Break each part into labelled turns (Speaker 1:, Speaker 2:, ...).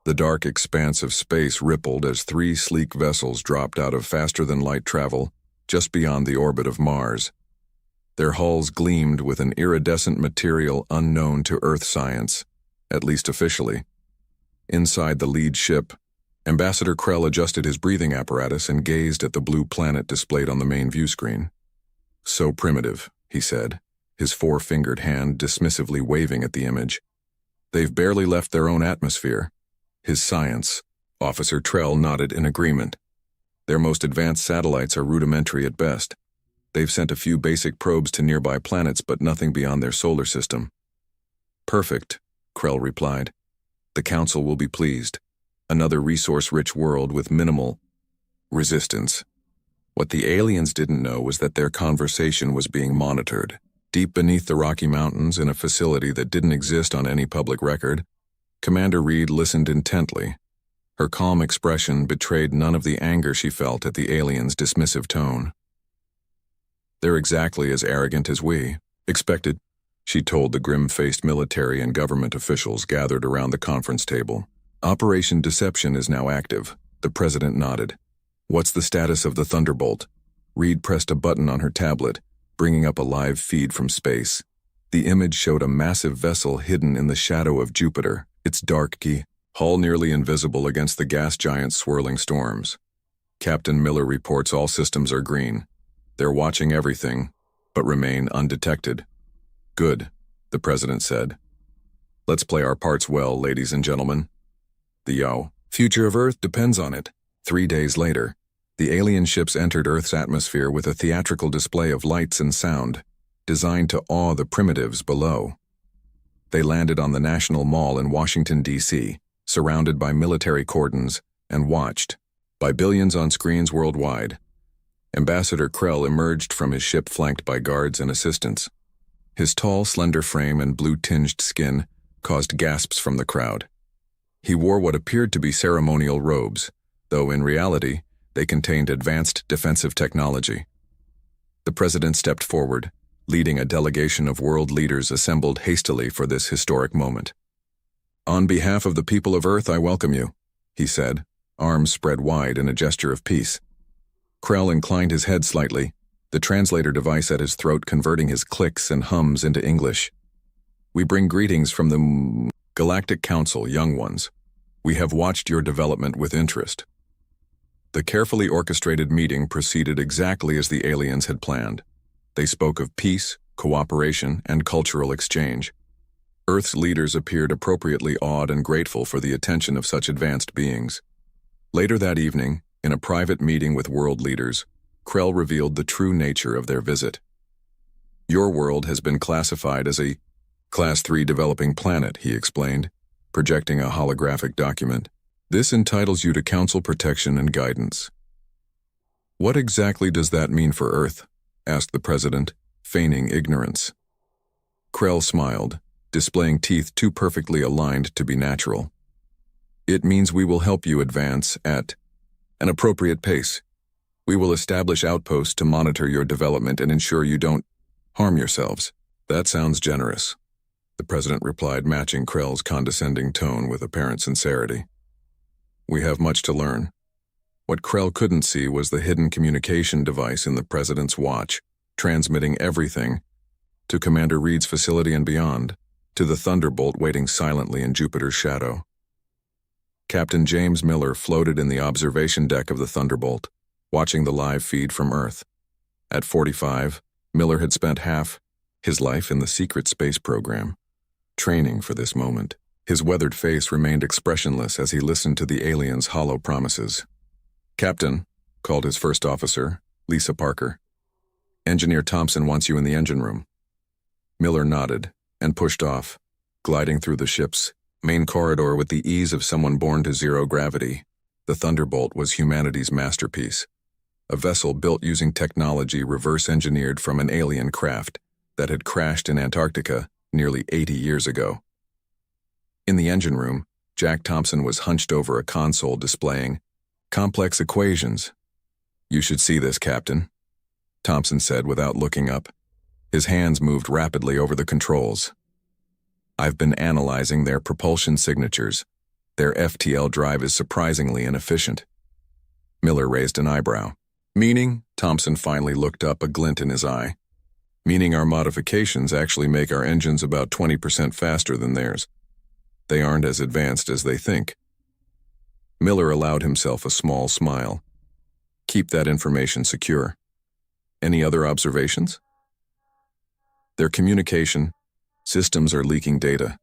Speaker 1: The dark expanse of space rippled as three sleek vessels dropped out of faster-than-light travel just beyond the orbit of Mars. Their hulls gleamed with an iridescent material unknown to Earth science, at least officially. Inside the lead ship, Ambassador Krell adjusted his breathing apparatus and gazed at the blue planet displayed on the main view screen. "So primitive," he said, his four-fingered hand dismissively waving at the image. "They've barely left their own atmosphere." His science, Officer Trell nodded in agreement. "Their most advanced satellites are rudimentary at best. They've sent a few basic probes to nearby planets, but nothing beyond their solar system." "Perfect," Krell replied. "The Council will be pleased. Another resource-rich world with minimal resistance." What the aliens didn't know was that their conversation was being monitored. Deep beneath the Rocky Mountains, in a facility that didn't exist on any public record, Commander Reed listened intently. Her calm expression betrayed none of the anger she felt at the aliens' dismissive tone. "They're exactly as arrogant as we expected," she told the grim-faced military and government officials gathered around the conference table. "Operation Deception is now active," the president nodded. "What's the status of the Thunderbolt?" Reed pressed a button on her tablet, bringing up a live feed from space. The image showed a massive vessel hidden in the shadow of Jupiter, its dark hull nearly invisible against the gas giant's swirling storms. "Captain Miller reports all systems are green. They're watching everything, but remain undetected." "Good," the president said. "Let's play our parts well, ladies and gentlemen. The future of Earth depends on it." 3 days later, the alien ships entered Earth's atmosphere with a theatrical display of lights and sound, designed to awe the primitives below. They landed on the National Mall in Washington, D.C., surrounded by military cordons and watched by billions on screens worldwide. Ambassador Krell emerged from his ship flanked by guards and assistants. His tall, slender frame and blue-tinged skin caused gasps from the crowd. He wore what appeared to be ceremonial robes, though in reality, they contained advanced defensive technology. The president stepped forward, leading a delegation of world leaders assembled hastily for this historic moment. "On behalf of the people of Earth, I welcome you," he said, arms spread wide in a gesture of peace. Krell inclined his head slightly, the translator device at his throat converting his clicks and hums into English. "We bring greetings from the Galactic Council, young ones. We have watched your development with interest." The carefully orchestrated meeting proceeded exactly as the aliens had planned. They spoke of peace, cooperation, and cultural exchange. Earth's leaders appeared appropriately awed and grateful for the attention of such advanced beings. Later that evening, in a private meeting with world leaders, Krell revealed the true nature of their visit. "Your world has been classified as a Class 3 developing planet," he explained, projecting a holographic document. "This entitles you to Council protection and guidance." "What exactly does that mean for Earth?" asked the president, feigning ignorance. Krell smiled, displaying teeth too perfectly aligned to be natural. "It means we will help you advance at an appropriate pace. We will establish outposts to monitor your development and ensure you don't harm yourselves." "That sounds generous," the president replied, matching Krell's condescending tone with apparent sincerity. "We have much to learn." What Krell couldn't see was the hidden communication device in the president's watch, transmitting everything to Commander Reed's facility and beyond, to the Thunderbolt waiting silently in Jupiter's shadow. Captain James Miller floated in the observation deck of the Thunderbolt, watching the live feed from Earth. At 45, Miller had spent half his life in the secret space program, training for this moment. His weathered face remained expressionless as he listened to the aliens' hollow promises. "Captain," called his first officer, Lisa Parker. "Engineer Thompson wants you in the engine room." Miller nodded and pushed off, gliding through the ship's main corridor with the ease of someone born to zero gravity. The Thunderbolt was humanity's masterpiece, a vessel built using technology reverse-engineered from an alien craft that had crashed in Antarctica nearly 80 years ago. In the engine room, Jack Thompson was hunched over a console displaying complex equations. "You should see this, Captain," Thompson said without looking up. His hands moved rapidly over the controls. "I've been analyzing their propulsion signatures. Their FTL drive is surprisingly inefficient. Miller raised an eyebrow. Meaning? Thompson finally looked up, a glint in his eye. Meaning our modifications actually make our engines about 20% faster than theirs. They aren't as advanced as they think. Miller allowed himself a small smile. Keep that information secure. Any other observations? Their communication systems are leaking data.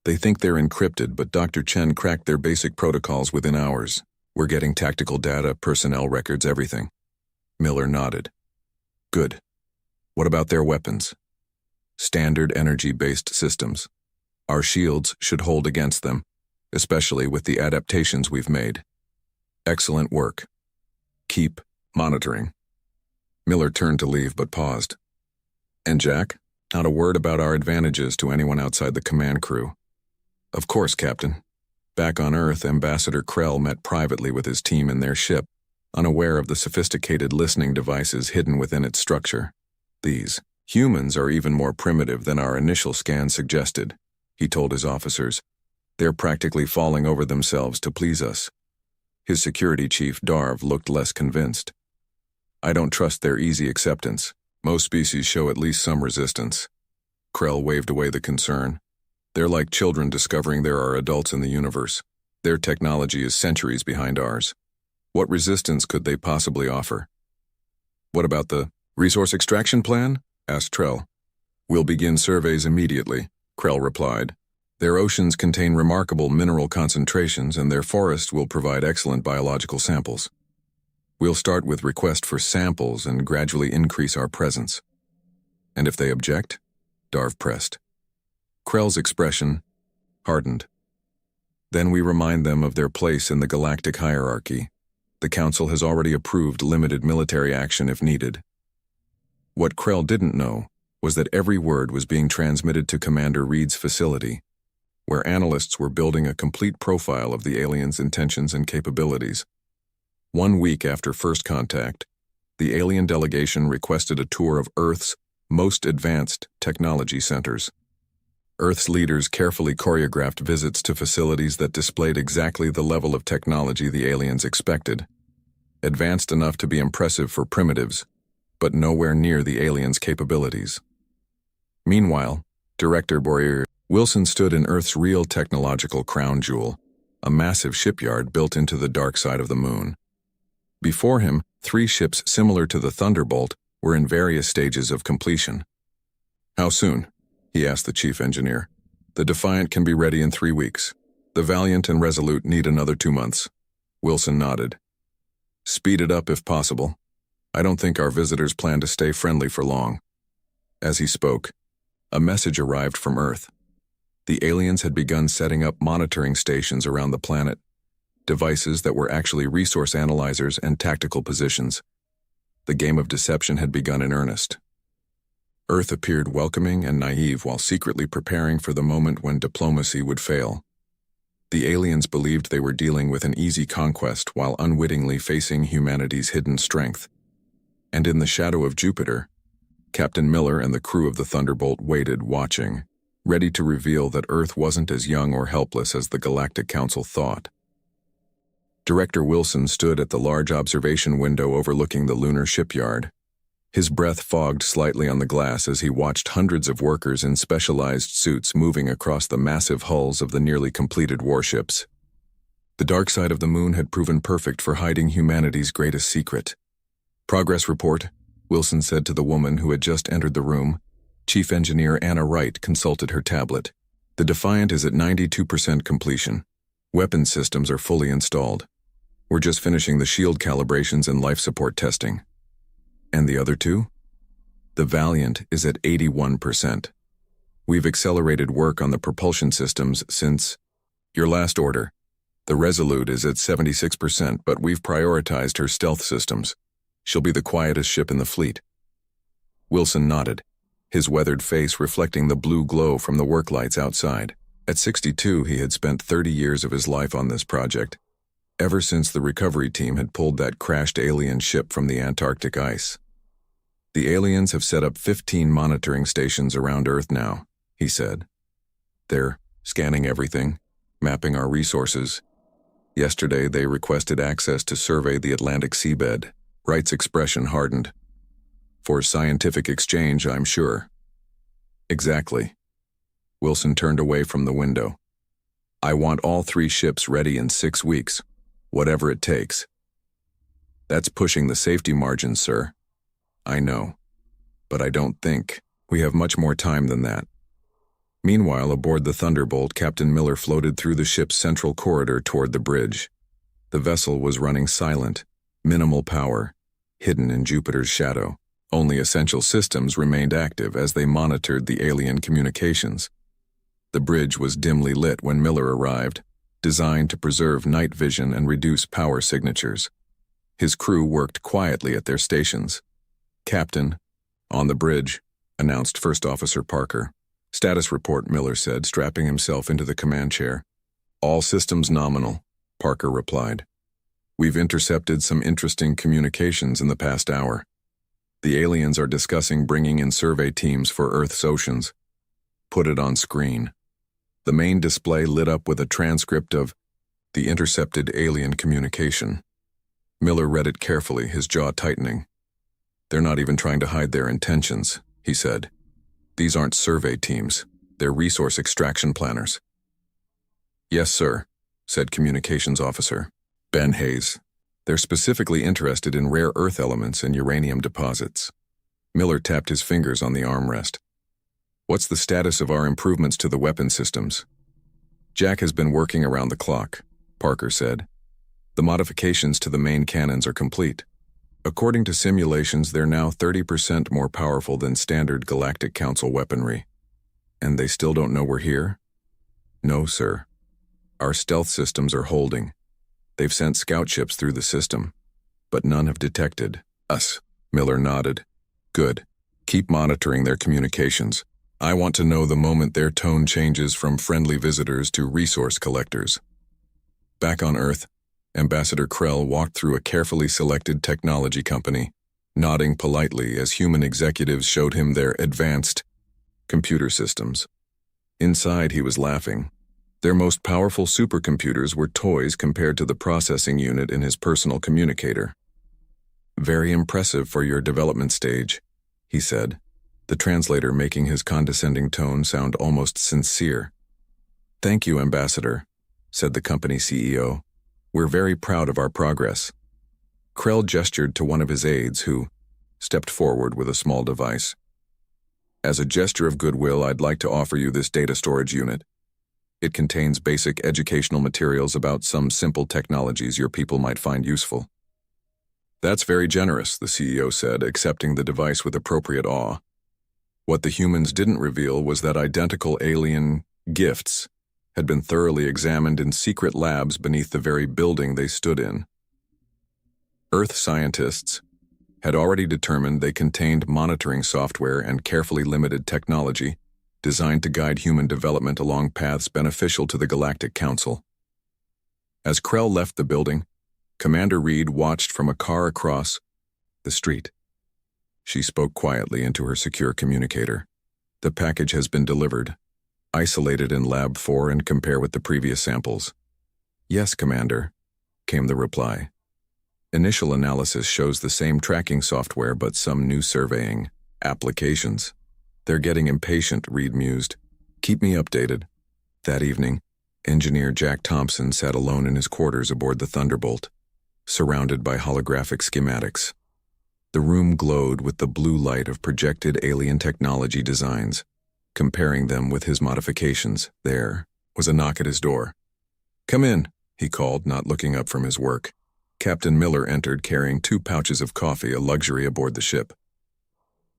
Speaker 1: They think they're encrypted, but Dr. Chen cracked their basic protocols within hours. We're getting tactical data, personnel records, everything. Miller nodded. Good. What about their weapons? Standard energy-based systems. Our shields should hold against them, especially with the adaptations we've made. Excellent work. Keep monitoring. Miller turned to leave but paused. And Jack? Not a word about our advantages to anyone outside the command crew. Of course, Captain. Back on Earth, Ambassador Krell met privately with his team in their ship, unaware of the sophisticated listening devices hidden within its structure. These humans are even more primitive than our initial scan suggested, he told his officers. They're practically falling over themselves to please us. His security chief, Darv, looked less convinced. I don't trust their easy acceptance. Most species show at least some resistance. Krell waved away the concern. They're like children discovering there are adults in the universe. Their technology is centuries behind ours. What resistance could they possibly offer? What about the resource extraction plan? Asked Trell. We'll begin surveys immediately, Krell replied. Their oceans contain remarkable mineral concentrations, and their forests will provide excellent biological samples. We'll start with request for samples and gradually increase our presence. And if they object? Darv pressed. Krell's expression hardened. Then we remind them of their place in the galactic hierarchy. The Council has already approved limited military action if needed. What Krell didn't know was that every word was being transmitted to Commander Reed's facility, where analysts were building a complete profile of the aliens' intentions and capabilities. 1 week after first contact, the alien delegation requested a tour of Earth's most advanced technology centers. Earth's leaders carefully choreographed visits to facilities that displayed exactly the level of technology the aliens expected. Advanced enough to be impressive for primitives, but nowhere near the aliens' capabilities. Meanwhile, Director Boyer Wilson stood in Earth's real technological crown jewel, a massive shipyard built into the dark side of the moon. Before him, 3 ships similar to the Thunderbolt were in various stages of completion. How soon? He asked the chief engineer. The Defiant can be ready in 3 weeks. The Valiant and Resolute need another 2 months. Wilson nodded. Speed it up if possible. I don't think our visitors plan to stay friendly for long. As he spoke, a message arrived from Earth. The aliens had begun setting up monitoring stations around the planet, devices that were actually resource analyzers and tactical positions. The game of deception had begun in earnest. Earth appeared welcoming and naive while secretly preparing for the moment when diplomacy would fail. The aliens believed they were dealing with an easy conquest while unwittingly facing humanity's hidden strength. And in the shadow of Jupiter, Captain Miller and the crew of the Thunderbolt waited, watching, ready to reveal that Earth wasn't as young or helpless as the Galactic Council thought. Director Wilson stood at the large observation window overlooking the lunar shipyard. His breath fogged slightly on the glass as he watched hundreds of workers in specialized suits moving across the massive hulls of the nearly completed warships. The dark side of the moon had proven perfect for hiding humanity's greatest secret. Progress report, Wilson said to the woman who had just entered the room. Chief Engineer Anna Wright consulted her tablet. The Defiant is at 92% completion. Weapon systems are fully installed. We're just finishing the shield calibrations and life support testing. And the other 2? The Valiant is at 81%. We've accelerated work on the propulsion systems since your last order. The Resolute is at 76%, but we've prioritized her stealth systems. She'll be the quietest ship in the fleet. Wilson nodded, his weathered face reflecting the blue glow from the work lights outside. At 62, he had spent 30 years of his life on this project, ever since the recovery team had pulled that crashed alien ship from the Antarctic ice. The aliens have set up 15 monitoring stations around Earth now, he said. They're scanning everything, mapping our resources. Yesterday, they requested access to survey the Atlantic seabed. Wright's expression hardened. For scientific exchange, I'm sure. Exactly. Wilson turned away from the window. I want all 3 ships ready in 6 weeks, whatever it takes. That's pushing the safety margins, sir. I know. But I don't think we have much more time than that. Meanwhile, aboard the Thunderbolt, Captain Miller floated through the ship's central corridor toward the bridge. The vessel was running silent, minimal power, hidden in Jupiter's shadow. Only essential systems remained active as they monitored the alien communications. The bridge was dimly lit when Miller arrived, designed to preserve night vision and reduce power signatures. His crew worked quietly at their stations. Captain, on the bridge, announced First Officer Parker. Status report, Miller said, strapping himself into the command chair. All systems nominal, Parker replied. We've intercepted some interesting communications in the past hour. The aliens are discussing bringing in survey teams for Earth's oceans. Put it on screen. The main display lit up with a transcript of the intercepted alien communication. Miller read it carefully, his jaw tightening. They're not even trying to hide their intentions, he said. These aren't survey teams. They're resource extraction planners. Yes, sir, said Communications Officer Ben Hayes. They're specifically interested in rare earth elements and uranium deposits. Miller tapped his fingers on the armrest. What's the status of our improvements to the weapon systems? Jack has been working around the clock, Parker said. The modifications to the main cannons are complete. According to simulations, they're now 30% more powerful than standard Galactic Council weaponry. And they still don't know we're here? No, sir. Our stealth systems are holding. They've sent scout ships through the system, but none have detected us. Miller nodded. Good. Keep monitoring their communications. I want to know the moment their tone changes from friendly visitors to resource collectors. Back on Earth, Ambassador Krell walked through a carefully selected technology company, nodding politely as human executives showed him their advanced computer systems. Inside, he was laughing. Their most powerful supercomputers were toys compared to the processing unit in his personal communicator. Very impressive for your development stage, he said, the translator making his condescending tone sound almost sincere. Thank you, Ambassador, said the company CEO. We're very proud of our progress. Krell gestured to one of his aides who stepped forward with a small device. As a gesture of goodwill, I'd like to offer you this data storage unit. It contains basic educational materials about some simple technologies your people might find useful. That's very generous, the CEO said, accepting the device with appropriate awe. What the humans didn't reveal was that identical alien gifts had been thoroughly examined in secret labs beneath the very building they stood in. Earth scientists had already determined they contained monitoring software and carefully limited technology designed to guide human development along paths beneficial to the Galactic Council. As Krell left the building, Commander Reed watched from a car across the street. She spoke quietly into her secure communicator. The package has been delivered. Isolate it in Lab 4 and compare with the previous samples. Yes, Commander, came the reply. Initial analysis shows the same tracking software but some new surveying applications. They're getting impatient, Reed mused. Keep me updated. That evening, Engineer Jack Thompson sat alone in his quarters aboard the Thunderbolt, surrounded by holographic schematics. The room glowed with the blue light of projected alien technology designs. Comparing them with his modifications, there was a knock at his door. Come in, he called, not looking up from his work. Captain Miller entered carrying 2 pouches of coffee, a luxury aboard the ship.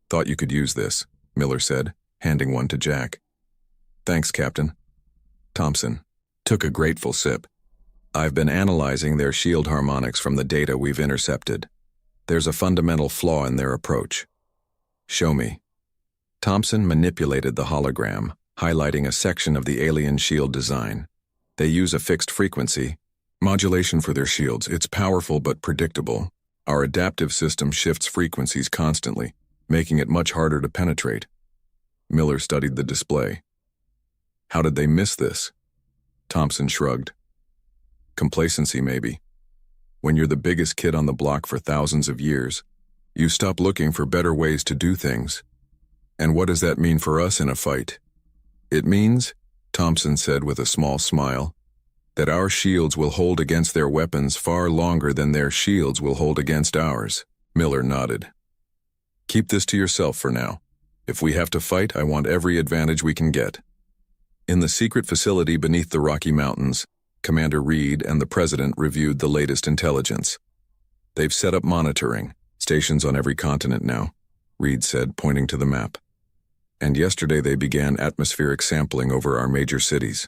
Speaker 1: Thought you could use this, Miller said, handing one to Jack. Thanks, Captain. Thompson took a grateful sip. I've been analyzing their shield harmonics from the data we've intercepted. There's a fundamental flaw in their approach. Show me. Thompson manipulated the hologram, highlighting a section of the alien shield design. They use a fixed frequency modulation for their shields. It's powerful but predictable. Our adaptive system shifts frequencies constantly, making it much harder to penetrate. Miller studied the display. How did they miss this? Thompson shrugged. Complacency, maybe. When you're the biggest kid on the block for thousands of years, you stop looking for better ways to do things. And what does that mean for us in a fight? It means, Thompson said with a small smile, that our shields will hold against their weapons far longer than their shields will hold against ours. Miller nodded. Keep this to yourself for now. If we have to fight, I want every advantage we can get. In the secret facility beneath the Rocky Mountains, Commander Reed and the President reviewed the latest intelligence. They've set up monitoring stations on every continent now, Reed said, pointing to the map. And yesterday they began atmospheric sampling over our major cities.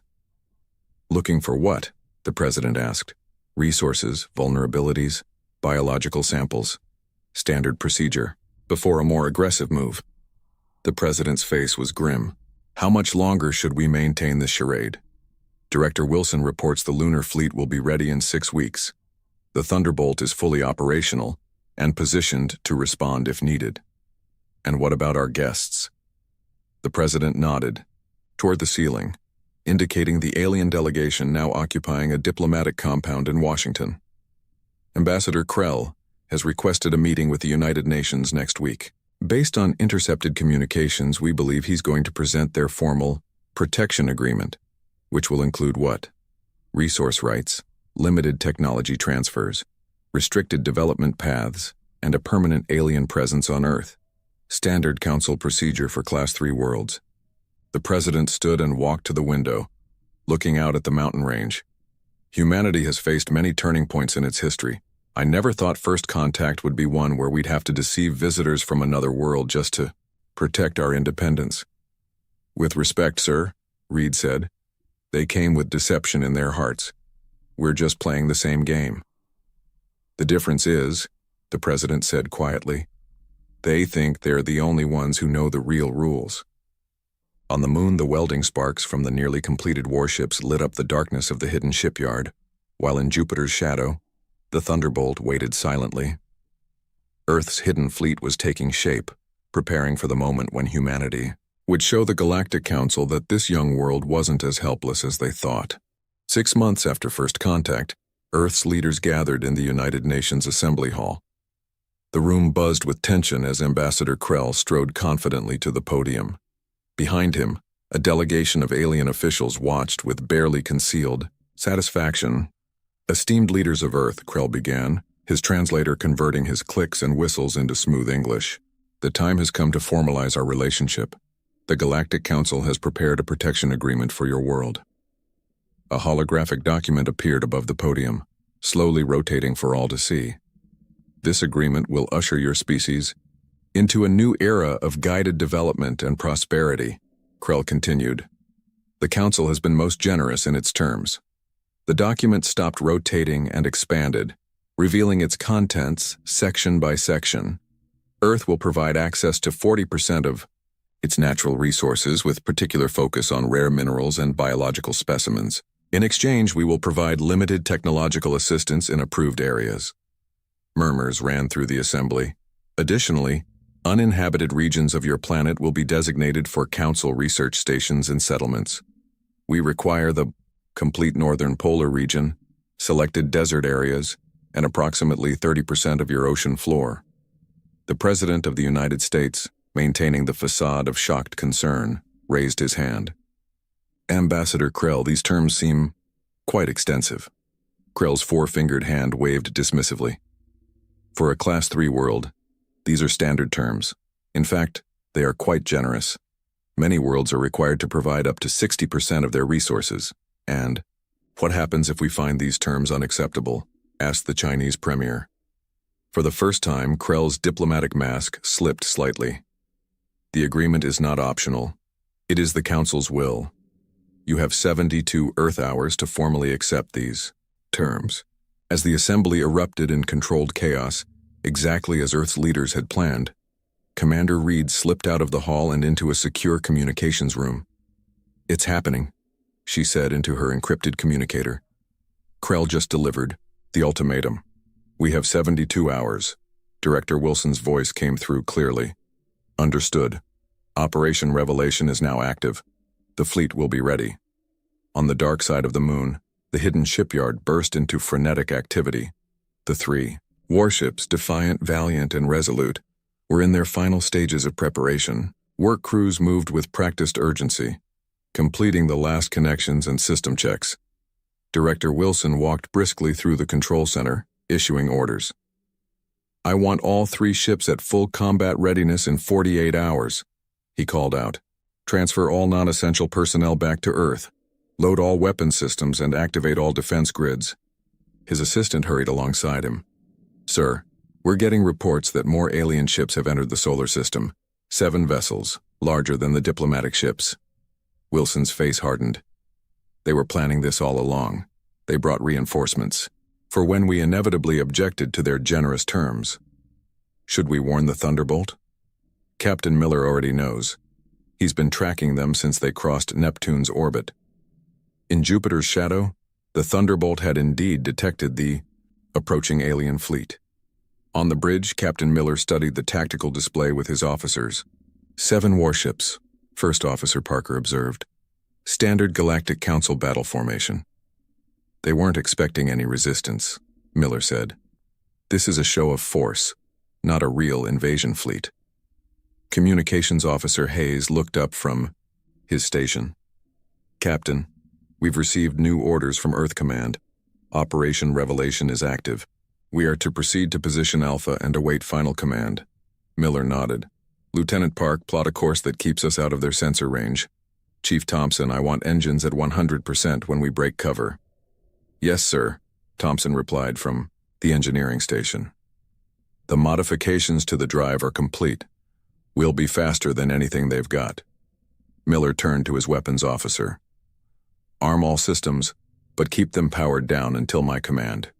Speaker 1: Looking for what? The President asked. Resources, vulnerabilities, biological samples. Standard procedure, before a more aggressive move. The President's face was grim. How much longer should we maintain this charade? Director Wilson reports the lunar fleet will be ready in 6 weeks. The Thunderbolt is fully operational and positioned to respond if needed. And what about our guests? The President nodded toward the ceiling, indicating the alien delegation now occupying a diplomatic compound in Washington. Ambassador Krell has requested a meeting with the United Nations next week. Based on intercepted communications, we believe he's going to present their formal protection agreement, which will include what? Resource rights, limited technology transfers, restricted development paths, and a permanent alien presence on Earth. Standard Council procedure for Class 3 worlds. The President stood and walked to the window, looking out at the mountain range. Humanity has faced many turning points in its history. I never thought first contact would be one where we'd have to deceive visitors from another world just to protect our independence. With respect, sir, Reed said, they came with deception in their hearts. We're just playing the same game. The difference is, the President said quietly, they think they're the only ones who know the real rules. On the moon, the welding sparks from the nearly completed warships lit up the darkness of the hidden shipyard, while in Jupiter's shadow, the Thunderbolt waited silently. Earth's hidden fleet was taking shape, preparing for the moment when humanity would show the Galactic Council that this young world wasn't as helpless as they thought. 6 months after first contact, Earth's leaders gathered in the United Nations Assembly Hall. The room buzzed with tension as Ambassador Krell strode confidently to the podium. Behind him, a delegation of alien officials watched with barely concealed satisfaction. Esteemed leaders of Earth, Krell began, his translator converting his clicks and whistles into smooth English. The time has come to formalize our relationship. The Galactic Council has prepared a protection agreement for your world. A holographic document appeared above the podium, slowly rotating for all to see. This agreement will usher your species into a new era of guided development and prosperity, Krell continued. The Council has been most generous in its terms. The document stopped rotating and expanded, revealing its contents section by section. Earth will provide access to 40% of its natural resources with particular focus on rare minerals and biological specimens. In exchange, we will provide limited technological assistance in approved areas. Murmurs ran through the assembly. Additionally, uninhabited regions of your planet will be designated for Council research stations and settlements. We require the complete northern polar region, selected desert areas, and approximately 30% of your ocean floor. The President of the United States, maintaining the facade of shocked concern, raised his hand. Ambassador Krell, these terms seem quite extensive. Krell's four-fingered hand waved dismissively. For a Class 3 world, these are standard terms. In fact, they are quite generous. Many worlds are required to provide up to 60% of their resources. And what happens if we find these terms unacceptable? Asked the Chinese premier. For the first time, Krell's diplomatic mask slipped slightly. The agreement is not optional. It is the Council's will. You have 72 Earth hours to formally accept these terms. As the assembly erupted in controlled chaos, exactly as Earth's leaders had planned, Commander Reed slipped out of the hall and into a secure communications room. It's happening, she said into her encrypted communicator. Krell just delivered the ultimatum. We have 72 hours. Director Wilson's voice came through clearly. Understood. Operation Revelation is now active. The fleet will be ready. On the dark side of the moon, the hidden shipyard burst into frenetic activity. The three warships, Defiant, Valiant, and Resolute, were in their final stages of preparation. Work crews moved with practiced urgency, completing the last connections and system checks. Director Wilson walked briskly through the control center, issuing orders. "I want all three ships at full combat readiness in 48 hours, he called out. "Transfer all non-essential personnel back to Earth. Load all weapon systems and activate all defense grids." His assistant hurried alongside him. "Sir, we're getting reports that more alien ships have entered the solar system. 7 vessels, larger than the diplomatic ships." Wilson's face hardened. They were planning this all along. They brought reinforcements, for when we inevitably objected to their generous terms. Should we warn the Thunderbolt? Captain Miller already knows. He's been tracking them since they crossed Neptune's orbit. In Jupiter's shadow, the Thunderbolt had indeed detected the approaching alien fleet. On the bridge, Captain Miller studied the tactical display with his officers. 7 warships, First Officer Parker observed. Standard Galactic Council battle formation. They weren't expecting any resistance, Miller said. This is a show of force, not a real invasion fleet. Communications Officer Hayes looked up from his station. "Captain, we've received new orders from Earth Command. Operation Revelation is active. We are to proceed to position Alpha and await final command." Miller nodded. "Lieutenant Park, plot a course that keeps us out of their sensor range. Chief Thompson, I want engines at 100% when we break cover." "Yes, sir," Thompson replied from the engineering station. "The modifications to the drive are complete. We'll be faster than anything they've got." Miller turned to his weapons officer. "Arm all systems, but keep them powered down until my command.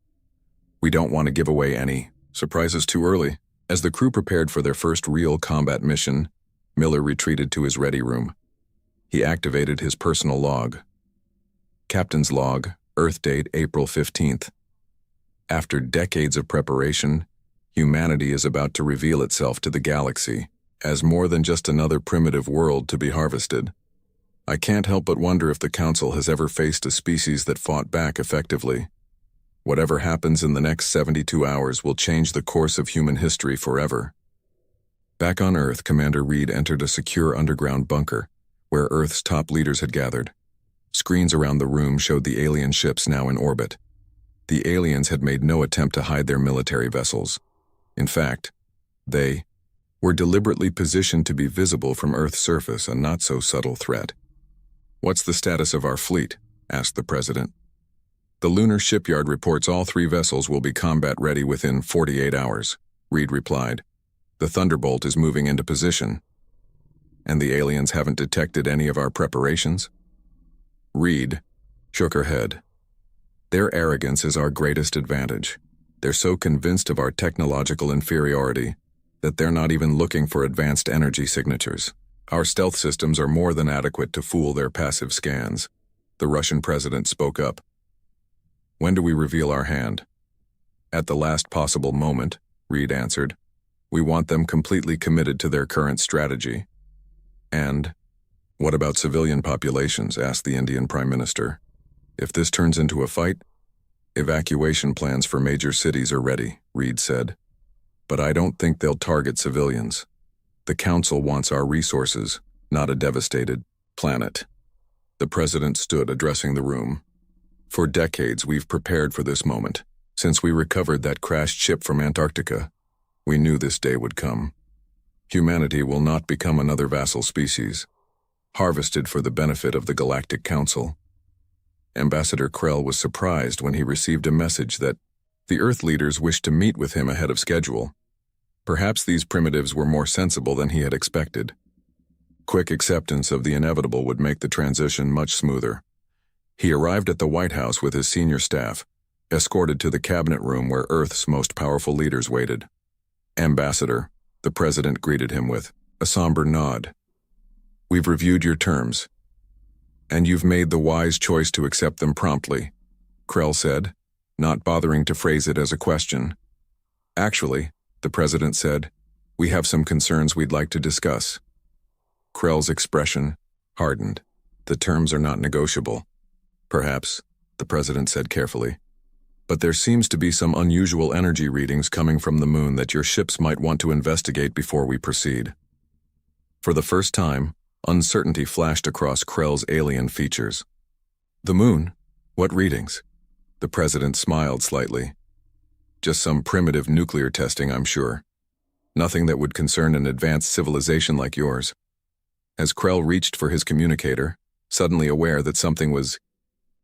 Speaker 1: We don't want to give away any surprises too early." As the crew prepared for their first real combat mission, Miller retreated to his ready room. He activated his personal log. Captain's log, Earth date April 15th. After decades of preparation, humanity is about to reveal itself to the galaxy as more than just another primitive world to be harvested. I can't help but wonder if the Council has ever faced a species that fought back effectively. Whatever happens in the next 72 hours will change the course of human history forever. Back on Earth, Commander Reed entered a secure underground bunker, where Earth's top leaders had gathered. Screens around the room showed the alien ships now in orbit. The aliens had made no attempt to hide their military vessels. In fact, they were deliberately positioned to be visible from Earth's surface, a not-so-subtle threat. "What's the status of our fleet?" asked the President. "The lunar shipyard reports all 3 vessels will be combat-ready within 48 hours, Reed replied. "The Thunderbolt is moving into position." "And the aliens haven't detected any of our preparations?" Reed shook her head. "Their arrogance is our greatest advantage. They're so convinced of our technological inferiority that they're not even looking for advanced energy signatures. Our stealth systems are more than adequate to fool their passive scans." The Russian president spoke up. "When do we reveal our hand?" "At the last possible moment," Reed answered. "We want them completely committed to their current strategy." "And what about civilian populations?" asked the Indian Prime Minister. "If this turns into a fight, evacuation plans for major cities are ready," Reed said. "But I don't think they'll target civilians. The Council wants our resources, not a devastated planet." The President stood addressing the room. "For decades we've prepared for this moment. Since we recovered that crashed ship from Antarctica, we knew this day would come. Humanity will not become another vassal species, harvested for the benefit of the Galactic Council." Ambassador Krell was surprised when he received a message that the Earth leaders wished to meet with him ahead of schedule. Perhaps these primitives were more sensible than he had expected. Quick acceptance of the inevitable would make the transition much smoother. He arrived at the White House with his senior staff, escorted to the cabinet room where Earth's most powerful leaders waited. "Ambassador," the President greeted him with a somber nod. "We've reviewed your terms, and you've made the wise choice to accept them promptly," Krell said, not bothering to phrase it as a question. "Actually," the President said, "we have some concerns we'd like to discuss." Krell's expression hardened. "The terms are not negotiable." Perhaps, the president said carefully. But there seems to be some unusual energy readings coming from the moon that your ships might want to investigate before we proceed. For the first time, uncertainty flashed across Krell's alien features. The moon? What readings? The president smiled slightly. Just some primitive nuclear testing, I'm sure. Nothing that would concern an advanced civilization like yours. As Krell reached for his communicator, suddenly aware that something was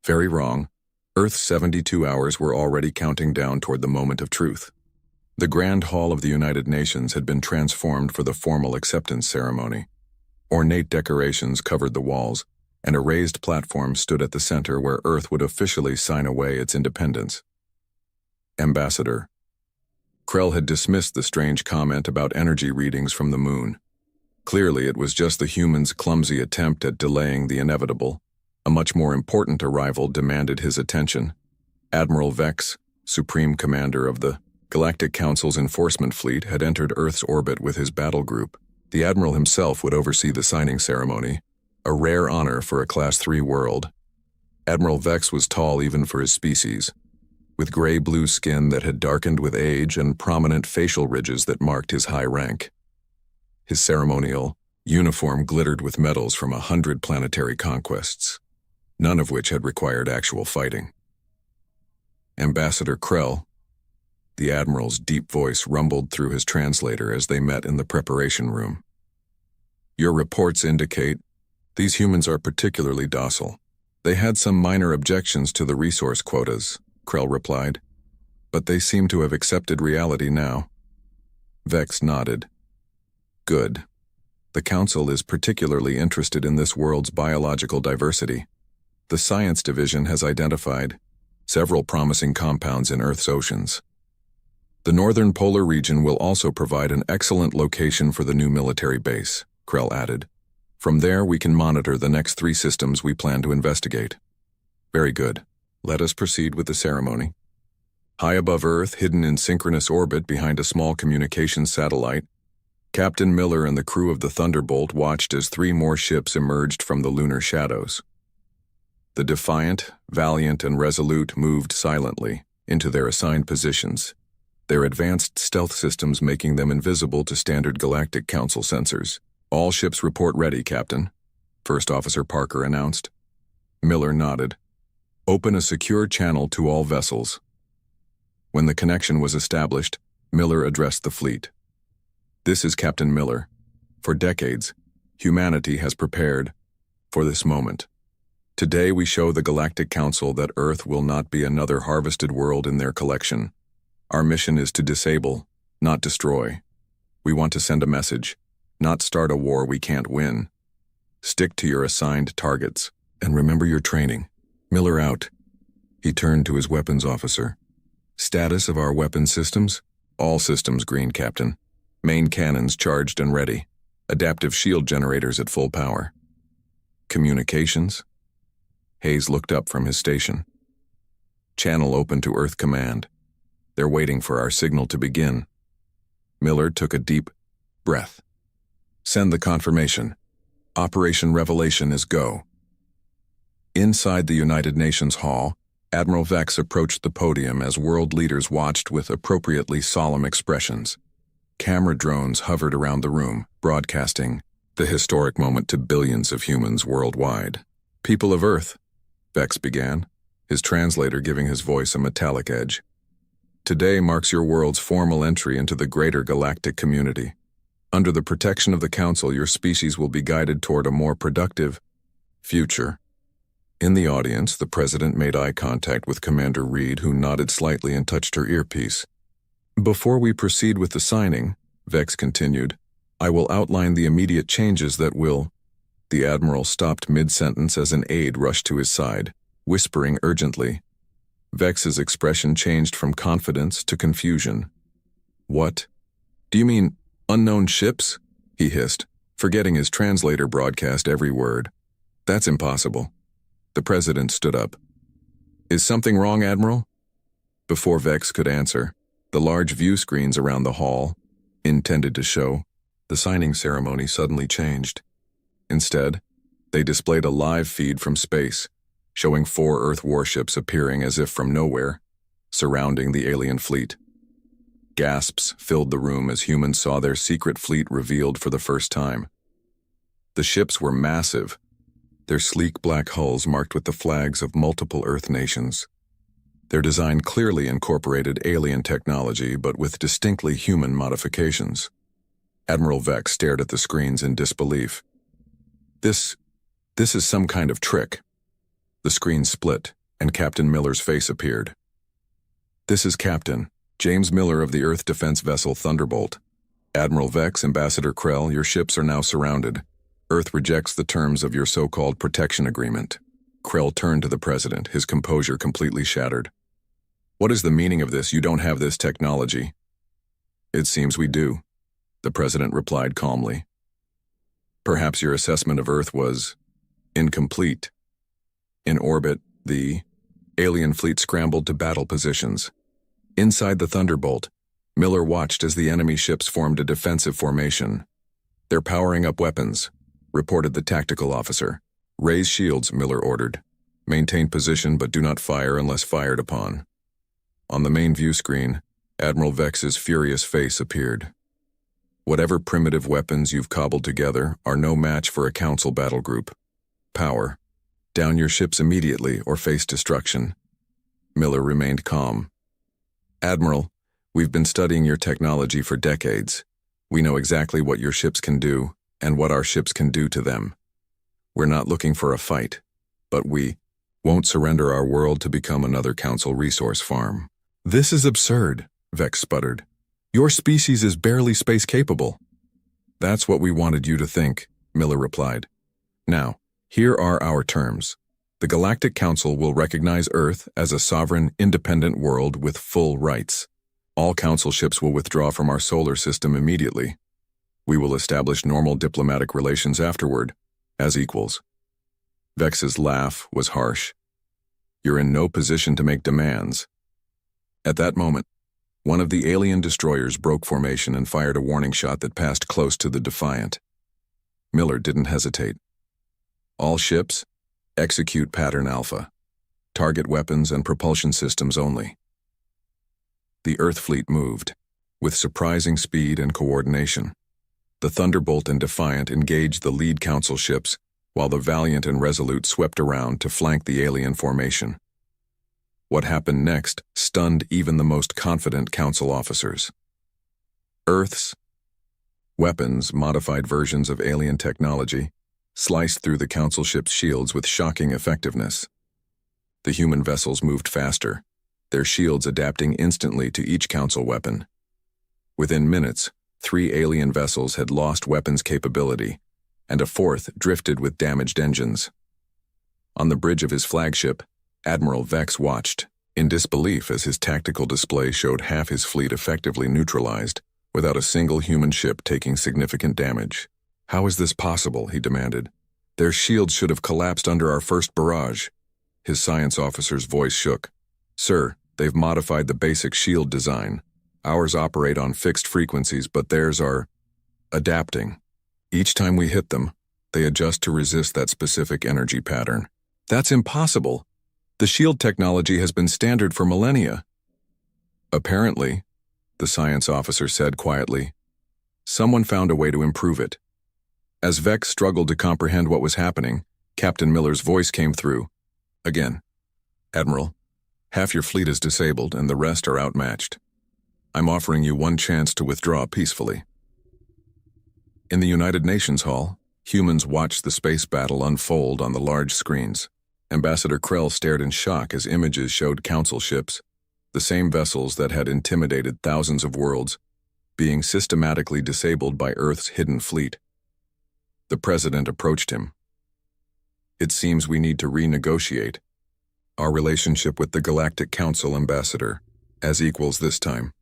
Speaker 1: very wrong, Earth's 72 hours were already counting down toward the moment of truth. The Grand Hall of the United Nations had been transformed for the formal acceptance ceremony. Ornate decorations covered the walls, and a raised platform stood at the center where Earth would officially sign away its independence. Ambassador. Krell had dismissed the strange comment about energy readings from the moon. Clearly, it was just the humans' clumsy attempt at delaying the inevitable. A much more important arrival demanded his attention. Admiral Vex, Supreme Commander of the Galactic Council's enforcement fleet, had entered Earth's orbit with his battle group. The Admiral himself would oversee the signing ceremony, a rare honor for a Class 3 world. Admiral Vex was tall even for his species, with gray-blue skin that had darkened with age and prominent facial ridges that marked his high rank. His ceremonial uniform glittered with medals from 100 planetary conquests, none of which had required actual fighting. Ambassador Krell. The Admiral's deep voice rumbled through his translator as they met in the preparation room. Your reports indicate these humans are particularly docile. They had some minor objections to the resource quotas, Krell replied, but they seem to have accepted reality now. Vex nodded. Good. The Council is particularly interested in this world's biological diversity. The Science Division has identified several promising compounds in Earth's oceans. The northern polar region will also provide an excellent location for the new military base, Krell added. From there, we can monitor the next 3 systems we plan to investigate. Very good. Let us proceed with the ceremony. High above Earth, hidden in synchronous orbit behind a small communications satellite, Captain Miller and the crew of the Thunderbolt watched as 3 more ships emerged from the lunar shadows. The Defiant, Valiant, and Resolute moved silently into their assigned positions, their advanced stealth systems making them invisible to standard Galactic Council sensors. All ships report ready, Captain, First Officer Parker announced. Miller nodded. Open a secure channel to all vessels. When the connection was established, Miller addressed the fleet. This is Captain Miller. For decades, humanity has prepared for this moment. Today we show the Galactic Council that Earth will not be another harvested world in their collection. Our mission is to disable, not destroy. We want to send a message, not start a war we can't win. Stick to your assigned targets, and remember your training. Miller out. He turned to his weapons officer. Status of our weapon systems? All systems green, Captain. Main cannons charged and ready. Adaptive shield generators at full power. Communications? Hayes looked up from his station. Channel open to Earth Command. They're waiting for our signal to begin. Miller took a deep breath. Send the confirmation. Operation Revelation is go. Inside the United Nations Hall, Admiral Vex approached the podium as world leaders watched with appropriately solemn expressions. Camera drones hovered around the room, broadcasting the historic moment to billions of humans worldwide. People of Earth, Vex began, his translator giving his voice a metallic edge. Today marks your world's formal entry into the greater galactic community. Under the protection of the Council, your species will be guided toward a more productive future. In the audience, the President made eye contact with Commander Reed, who nodded slightly and touched her earpiece. Before we proceed with the signing, Vex continued, I will outline the immediate changes that will... The Admiral stopped mid-sentence as an aide rushed to his side, whispering urgently. Vex's expression changed from confidence to confusion. What? Do you mean unknown ships? He hissed, forgetting his translator broadcast every word. That's impossible. The President stood up. Is something wrong, Admiral? Before Vex could answer, the large view screens around the hall, intended to show the signing ceremony, suddenly changed. Instead, they displayed a live feed from space, showing 4 Earth warships appearing as if from nowhere, surrounding the alien fleet. Gasps filled the room as humans saw their secret fleet revealed for the first time. The ships were massive, their sleek black hulls marked with the flags of multiple Earth nations. Their design clearly incorporated alien technology, but with distinctly human modifications. Admiral Vex stared at the screens in disbelief. This is some kind of trick. The screen split, and Captain Miller's face appeared. This is Captain James Miller of the Earth Defense Vessel Thunderbolt. Admiral Vex, Ambassador Krell, your ships are now surrounded. Earth rejects the terms of your so-called protection agreement. Krell turned to the President, his composure completely shattered. What is the meaning of this? You don't have this technology. It seems we do, the President replied calmly. Perhaps your assessment of Earth was incomplete. In orbit, the alien fleet scrambled to battle positions. Inside the Thunderbolt, Miller watched as the enemy ships formed a defensive formation. They're powering up weapons, reported the tactical officer. Raise shields, Miller ordered. Maintain position but do not fire unless fired upon. On the main view screen, Admiral Vex's furious face appeared. Whatever primitive weapons you've cobbled together are no match for a Council battle group. Power. Down your ships immediately or face destruction. Miller remained calm. Admiral, we've been studying your technology for decades. We know exactly what your ships can do and what our ships can do to them. We're not looking for a fight, but we won't surrender our world to become another Council resource farm. This is absurd, Vex sputtered. Your species is barely space-capable. That's what we wanted you to think, Miller replied. Now, here are our terms. The Galactic Council will recognize Earth as a sovereign, independent world with full rights. All Council ships will withdraw from our solar system immediately. We will establish normal diplomatic relations afterward, as equals. Vex's laugh was harsh. You're in no position to make demands. At that moment, one of the alien destroyers broke formation and fired a warning shot that passed close to the Defiant. Miller didn't hesitate. All ships, execute Pattern Alpha. Target weapons and propulsion systems only. The Earth fleet moved, with surprising speed and coordination. The Thunderbolt and Defiant engaged the lead Council ships, while the Valiant and Resolute swept around to flank the alien formation. What happened next stunned even the most confident Council officers. Earth's weapons, modified versions of alien technology, sliced through the Council ship's shields with shocking effectiveness. The human vessels moved faster, their shields adapting instantly to each Council weapon. Within minutes, 3 alien vessels had lost weapons capability, and a 4th drifted with damaged engines. On the bridge of his flagship, Admiral Vex watched, in disbelief as his tactical display showed half his fleet effectively neutralized, without a single human ship taking significant damage. How is this possible, he demanded. Their shields should have collapsed under our first barrage. His science officer's voice shook. Sir, they've modified the basic shield design. Ours operate on fixed frequencies, but theirs are adapting. Each time we hit them, they adjust to resist that specific energy pattern. That's impossible. The shield technology has been standard for millennia. Apparently, the science officer said quietly, someone found a way to improve it. As Vex struggled to comprehend what was happening, Captain Miller's voice came through. Again, Admiral, half your fleet is disabled and the rest are outmatched. I'm offering you one chance to withdraw peacefully. In the United Nations Hall, humans watched the space battle unfold on the large screens. Ambassador Krell stared in shock as images showed Council ships, the same vessels that had intimidated thousands of worlds, being systematically disabled by Earth's hidden fleet. The President approached him. It seems we need to renegotiate our relationship with the Galactic Council, Ambassador, as equals this time.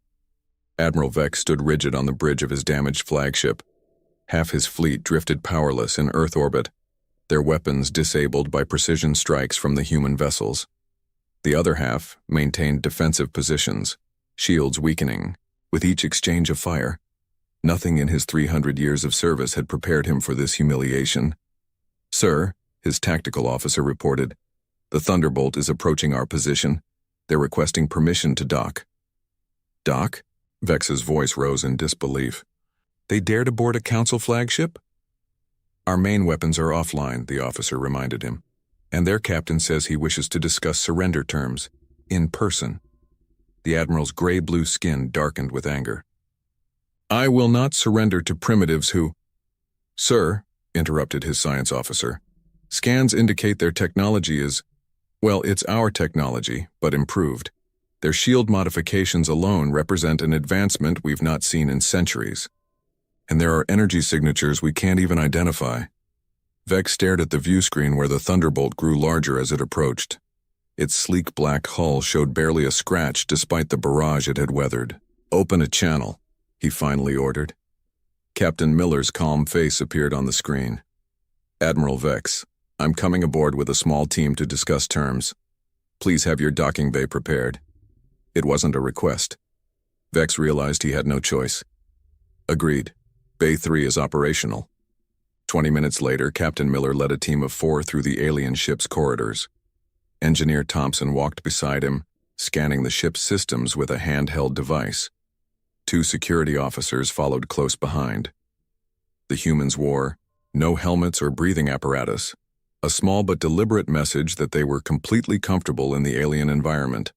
Speaker 1: Admiral Vex stood rigid on the bridge of his damaged flagship. Half his fleet drifted powerless in Earth orbit, their weapons disabled by precision strikes from the human vessels. The other half maintained defensive positions, shields weakening, with each exchange of fire. Nothing in his 300 years of service had prepared him for this humiliation. Sir, his tactical officer reported, The Thunderbolt is approaching our position. They're requesting permission to dock. Dock? Vex's voice rose in disbelief. They dare to board a Council flagship? Our main weapons are offline, the officer reminded him, and their captain says he wishes to discuss surrender terms, in person. The Admiral's gray-blue skin darkened with anger. I will not surrender to primitives who— Sir, interrupted his science officer, scans indicate their technology is— well, it's our technology, but improved. Their shield modifications alone represent an advancement we've not seen in centuries. And there are energy signatures we can't even identify. Vex stared at the view screen where the Thunderbolt grew larger as it approached. Its sleek black hull showed barely a scratch despite the barrage it had weathered. Open a channel, he finally ordered. Captain Miller's calm face appeared on the screen. Admiral Vex, I'm coming aboard with a small team to discuss terms. Please have your docking bay prepared. It wasn't a request. Vex realized he had no choice. Agreed. Bay 3 is operational. 20 minutes later, Captain Miller led a team of 4 through the alien ship's corridors. Engineer Thompson walked beside him, scanning the ship's systems with a handheld device. 2 security officers followed close behind. The humans wore no helmets or breathing apparatus, a small but deliberate message that they were completely comfortable in the alien environment.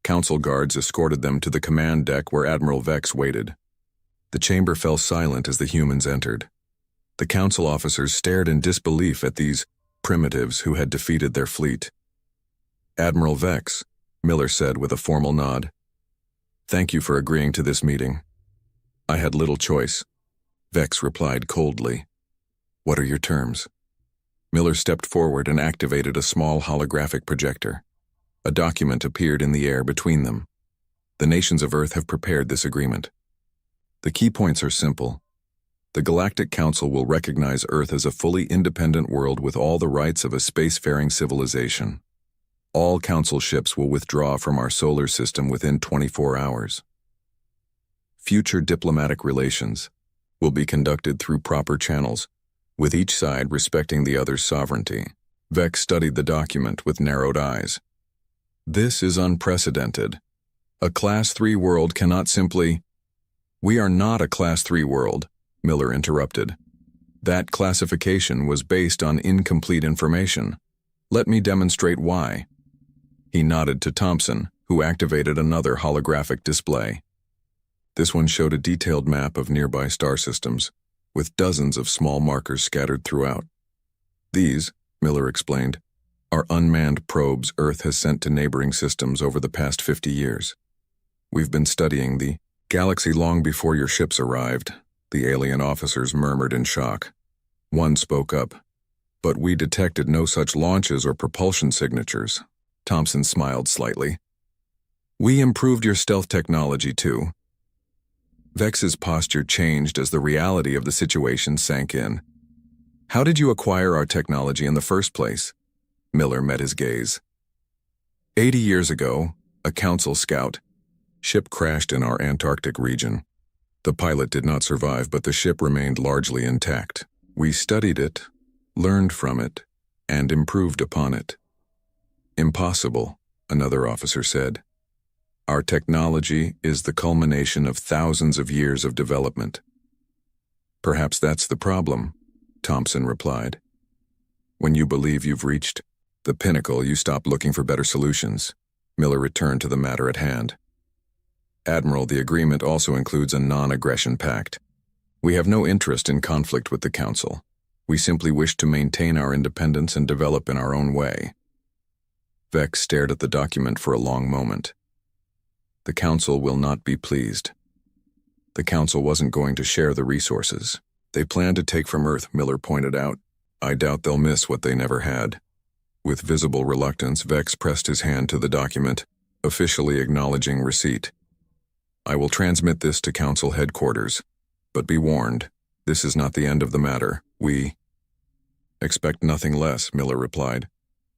Speaker 1: Council guards escorted them to the command deck where Admiral Vex waited. The chamber fell silent as the humans entered. The Council officers stared in disbelief at these primitives who had defeated their fleet. Admiral Vex, Miller said with a formal nod. Thank you for agreeing to this meeting. I had little choice. Vex replied coldly. What are your terms? Miller stepped forward and activated a small holographic projector. A document appeared in the air between them. The nations of Earth have prepared this agreement. The key points are simple. The Galactic Council will recognize Earth as a fully independent world with all the rights of a spacefaring civilization. All Council ships will withdraw from our solar system within 24 hours. Future diplomatic relations will be conducted through proper channels, with each side respecting the other's sovereignty. Vex studied the document with narrowed eyes. This is unprecedented. A Class 3 world cannot simply— We are not a Class 3 world, Miller interrupted. That classification was based on incomplete information. Let me demonstrate why. He nodded to Thompson, who activated another holographic display. This one showed a detailed map of nearby star systems, with dozens of small markers scattered throughout. These, Miller explained, are unmanned probes Earth has sent to neighboring systems over the past 50 years. We've been studying the galaxy long before your ships arrived, the alien officers murmured in shock. One spoke up. But we detected no such launches or propulsion signatures. Thompson smiled slightly. We improved your stealth technology too. Vex's posture changed as the reality of the situation sank in. How did you acquire our technology in the first place? Miller met his gaze. 80 years ago, a Council scout ship crashed in our Antarctic region. The pilot did not survive, but the ship remained largely intact. We studied it, learned from it, and improved upon it. Impossible, another officer said. Our technology is the culmination of thousands of years of development. Perhaps that's the problem, Thompson replied. When you believe you've reached the pinnacle, you stop looking for better solutions. Miller returned to the matter at hand. Admiral, the agreement also includes a non-aggression pact. We have no interest in conflict with the Council. We simply wish to maintain our independence and develop in our own way. Vex stared at the document for a long moment. The Council will not be pleased. The Council wasn't going to share the resources they plan to take from Earth, Miller pointed out. I doubt they'll miss what they never had. With visible reluctance, Vex pressed his hand to the document, officially acknowledging receipt. I will transmit this to Council headquarters, but be warned, this is not the end of the matter. We expect nothing less, Miller replied,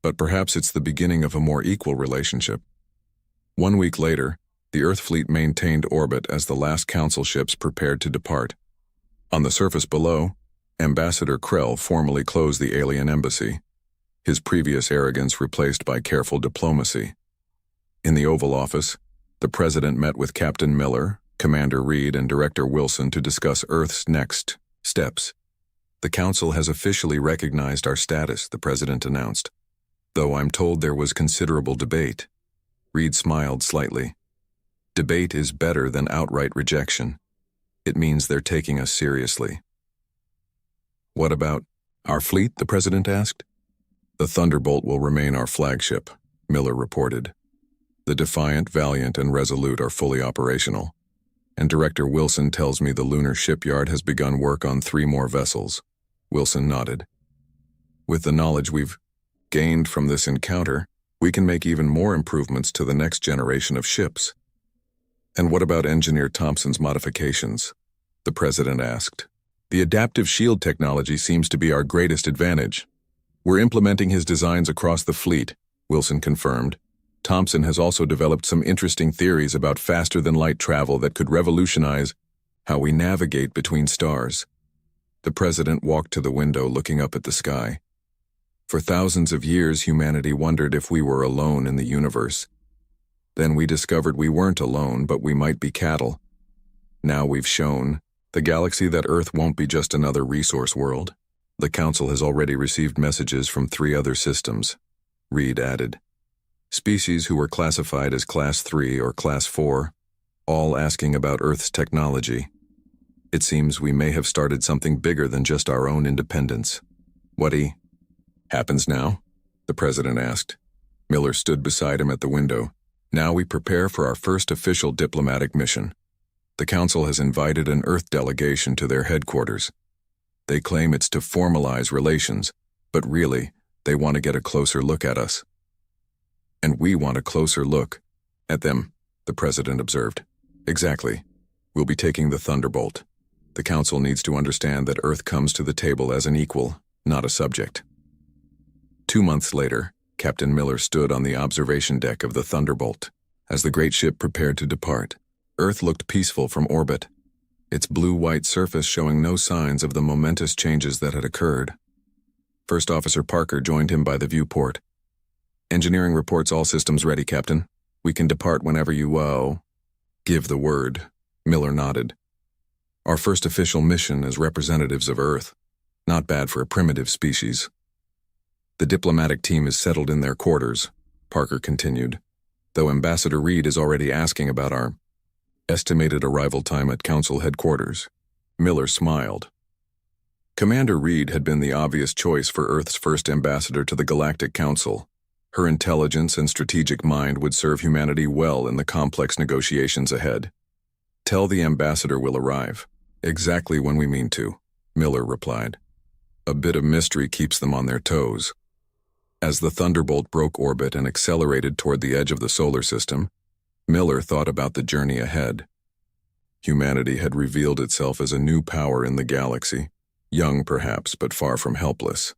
Speaker 1: but perhaps it's the beginning of a more equal relationship. 1 week later, the Earth fleet maintained orbit as the last Council ships prepared to depart. On the surface below, Ambassador Krell formally closed the alien embassy. his previous arrogance replaced by careful diplomacy. In the Oval Office, the President met with Captain Miller, Commander Reed, and Director Wilson to discuss Earth's next steps. "The Council has officially recognized our status," the President announced, "though I'm told there was considerable debate." Reed smiled slightly. "Debate is better than outright rejection. It means they're taking us seriously." "What about our fleet?" the President asked. "The Thunderbolt will remain our flagship," Miller reported. "The Defiant, Valiant, and Resolute are fully operational, and Director Wilson tells me the lunar shipyard has begun work on 3 more vessels." Wilson nodded. "With the knowledge we've gained from this encounter, we can make even more improvements to the next generation of ships." "And what about Engineer Thompson's modifications?" the President asked. "The adaptive shield technology seems to be our greatest advantage. We're implementing his designs across the fleet," Wilson confirmed. "Thompson has also developed some interesting theories about faster-than-light travel that could revolutionize how we navigate between stars." The President walked to the window, looking up at the sky. "For thousands of years, humanity wondered if we were alone in the universe. Then we discovered we weren't alone, but we might be cattle. Now we've shown the galaxy that Earth won't be just another resource world." "The Council has already received messages from 3 other systems," Reed added. "Species who were classified as Class 3 or Class 4, all asking about Earth's technology. It seems we may have started something bigger than just our own independence." "What happens now?" the President asked. Miller stood beside him at the window. "Now we prepare for our first official diplomatic mission. The Council has invited an Earth delegation to their headquarters. They claim it's to formalize relations, but really, they want to get a closer look at us." "And we want a closer look at them," the President observed. "Exactly. We'll be taking the Thunderbolt. The Council needs to understand that Earth comes to the table as an equal, not a subject." 2 months later, Captain Miller stood on the observation deck of the Thunderbolt. As the great ship prepared to depart, Earth looked peaceful from orbit, its blue-white surface showing no signs of the momentous changes that had occurred. First Officer Parker joined him by the viewport. "Engineering reports all systems ready, Captain. We can depart whenever you, give the word." Miller nodded. "Our first official mission as representatives of Earth. Not bad for a primitive species." "The diplomatic team is settled in their quarters," Parker continued, "though Ambassador Reed is already asking about our estimated arrival time at Council headquarters." Miller smiled. Commander Reed had been the obvious choice for Earth's first ambassador to the Galactic Council. Her intelligence and strategic mind would serve humanity well in the complex negotiations ahead. "Tell the ambassador we'll arrive exactly when we mean to," Miller replied. "A bit of mystery keeps them on their toes." As the Thunderbolt broke orbit and accelerated toward the edge of the solar system, Miller thought about the journey ahead. Humanity had revealed itself as a new power in the galaxy, young perhaps, but far from helpless.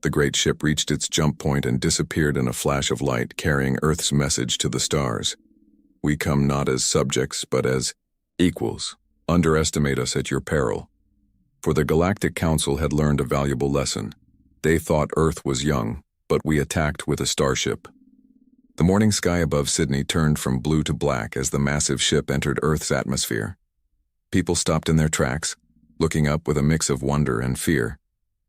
Speaker 1: The great ship reached its jump point and disappeared in a flash of light, carrying Earth's message to the stars. "We come not as subjects, but as equals. Underestimate us at your peril." For the Galactic Council had learned a valuable lesson. They thought Earth was young, but we attacked with a starship. The morning sky above Sydney turned from blue to black as the massive ship entered Earth's atmosphere. People stopped in their tracks, looking up with a mix of wonder and fear.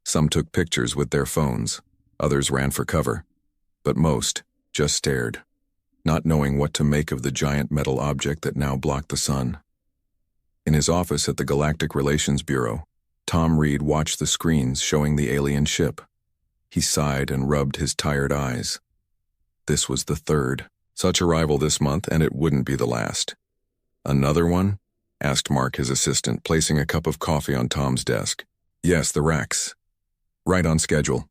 Speaker 1: Some took pictures with their phones, others ran for cover, but most just stared, not knowing what to make of the giant metal object that now blocked the sun. In his office at the Galactic Relations Bureau, Tom Reed watched the screens showing the alien ship. He sighed and rubbed his tired eyes. This was the 3rd such arrival this month, and it wouldn't be the last. "Another one?" asked Mark, his assistant, placing a cup of coffee on Tom's desk. "Yes, the racks. Right on schedule."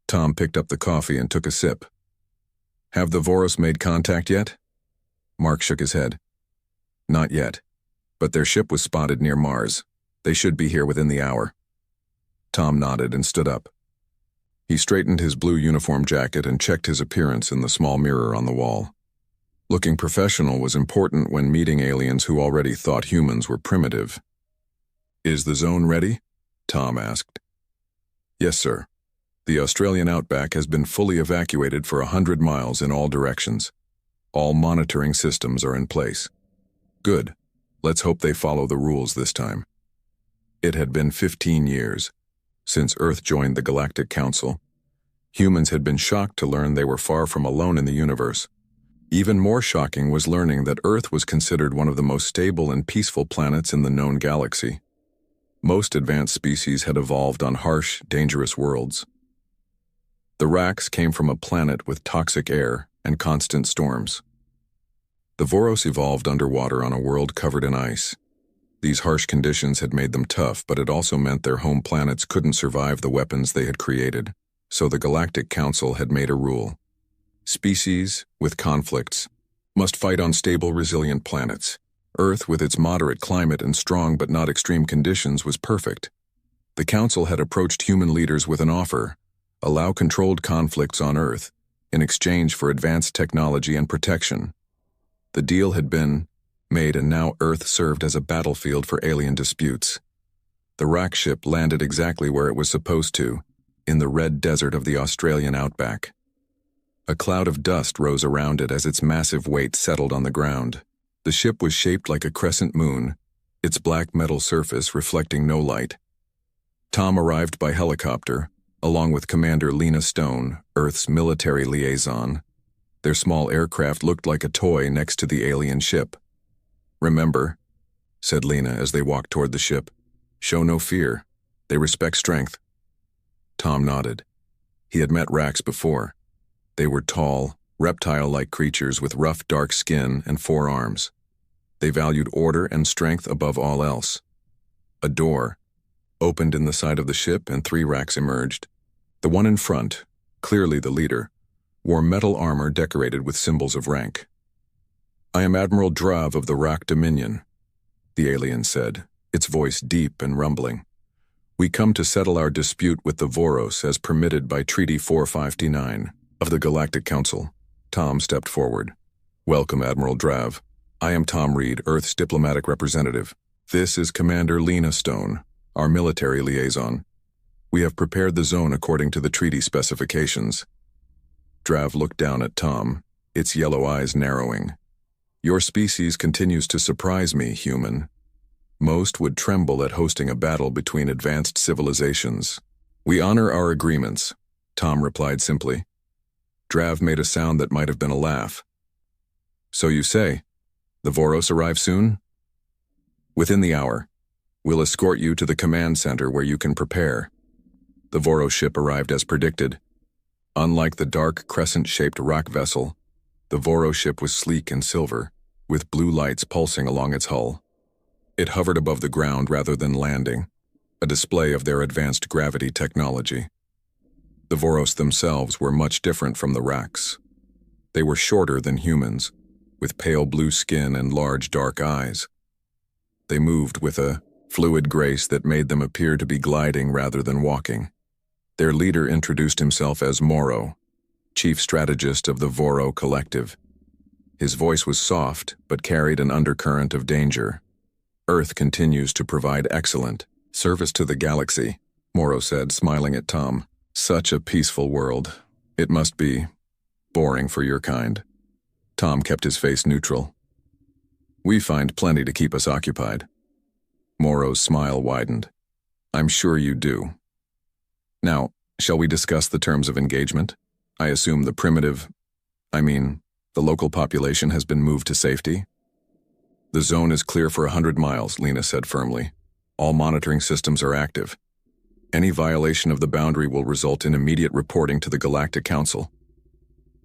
Speaker 1: Tom picked up the coffee and took a sip. "Have the Voros made contact yet?" Mark shook his head. "Not yet, but their ship was spotted near Mars. They should be here within the hour." Tom nodded and stood up. He straightened his blue uniform jacket and checked his appearance in the small mirror on the wall. Looking professional was important when meeting aliens who already thought humans were primitive. "Is the zone ready?" Tom asked. "Yes, sir. The Australian outback has been fully evacuated for 100 miles in all directions. All monitoring systems are in place. Good. Let's hope they follow the rules this time. It had been 15 years since Earth joined the Galactic Council. Humans had been shocked to learn they were far from alone in the universe. Even more shocking was learning that Earth was considered one of the most stable and peaceful planets in the known galaxy. Most advanced species had evolved on harsh, dangerous worlds. The Rax came from a planet with toxic air and constant storms. The Voros evolved underwater on a world covered in ice. These harsh conditions had made them tough, but it also meant their home planets couldn't survive the weapons they had created. So the Galactic Council had made a rule. Species with conflicts must fight on stable, resilient planets. Earth, with its moderate climate and strong but not extreme conditions, was perfect. The Council had approached human leaders with an offer: allow controlled conflicts on Earth in exchange for advanced technology and protection. The deal had been made, and now Earth served as a battlefield for alien disputes. The Rax ship landed exactly where it was supposed to, in the red desert of the Australian outback. A cloud of dust rose around it as its massive weight settled on the ground. The ship was shaped like a crescent moon, its black metal surface reflecting no light. Tom arrived by helicopter, along with Commander Lena Stone, Earth's military liaison. Their small aircraft looked like a toy next to the alien ship. "Remember," said Lena as they walked toward the ship, "show no fear. They respect strength." Tom nodded. He had met Rax before. They were tall, reptile-like creatures with rough, dark skin and 4 arms. They valued order and strength above all else. A door opened in the side of the ship and 3 Rax emerged. The one in front, clearly the leader, wore metal armor decorated with symbols of rank. "I am Admiral Drav of the Rack Dominion," the alien said, its voice deep and rumbling. "We come to settle our dispute with the Voros as permitted by Treaty 459 of the Galactic Council." Tom stepped forward. "Welcome, Admiral Drav. I am Tom Reed, Earth's diplomatic representative. This is Commander Lena Stone, our military liaison. We have prepared the zone according to the treaty specifications." Drav looked down at Tom, its yellow eyes narrowing. "Your species continues to surprise me, human. Most would tremble at hosting a battle between advanced civilizations." "We honor our agreements," Tom replied simply. Drav made a sound that might have been a laugh. "So you say. The Voros arrive soon?" "Within the hour. We'll escort you to the command center where you can prepare." The Voros ship arrived as predicted. Unlike the dark, crescent-shaped rock vessel, the Voros ship was sleek and silver, with blue lights pulsing along its hull. It hovered above the ground rather than landing, a display of their advanced gravity technology. The Voros themselves were much different from the Rax. They were shorter than humans, with pale blue skin and large dark eyes. They moved with a fluid grace that made them appear to be gliding rather than walking. Their leader introduced himself as Moro, chief strategist of the Voro Collective. His voice was soft, but carried an undercurrent of danger. "Earth continues to provide excellent service to the galaxy," Moro said, smiling at Tom. "Such a peaceful world. It must be boring for your kind." Tom kept his face neutral. "We find plenty to keep us occupied." Moro's smile widened. "I'm sure you do. Now, shall we discuss the terms of engagement? I assume the local population has been moved to safety?" "The zone is clear for 100 miles, Lena said firmly. "All monitoring systems are active. Any violation of the boundary will result in immediate reporting to the Galactic Council."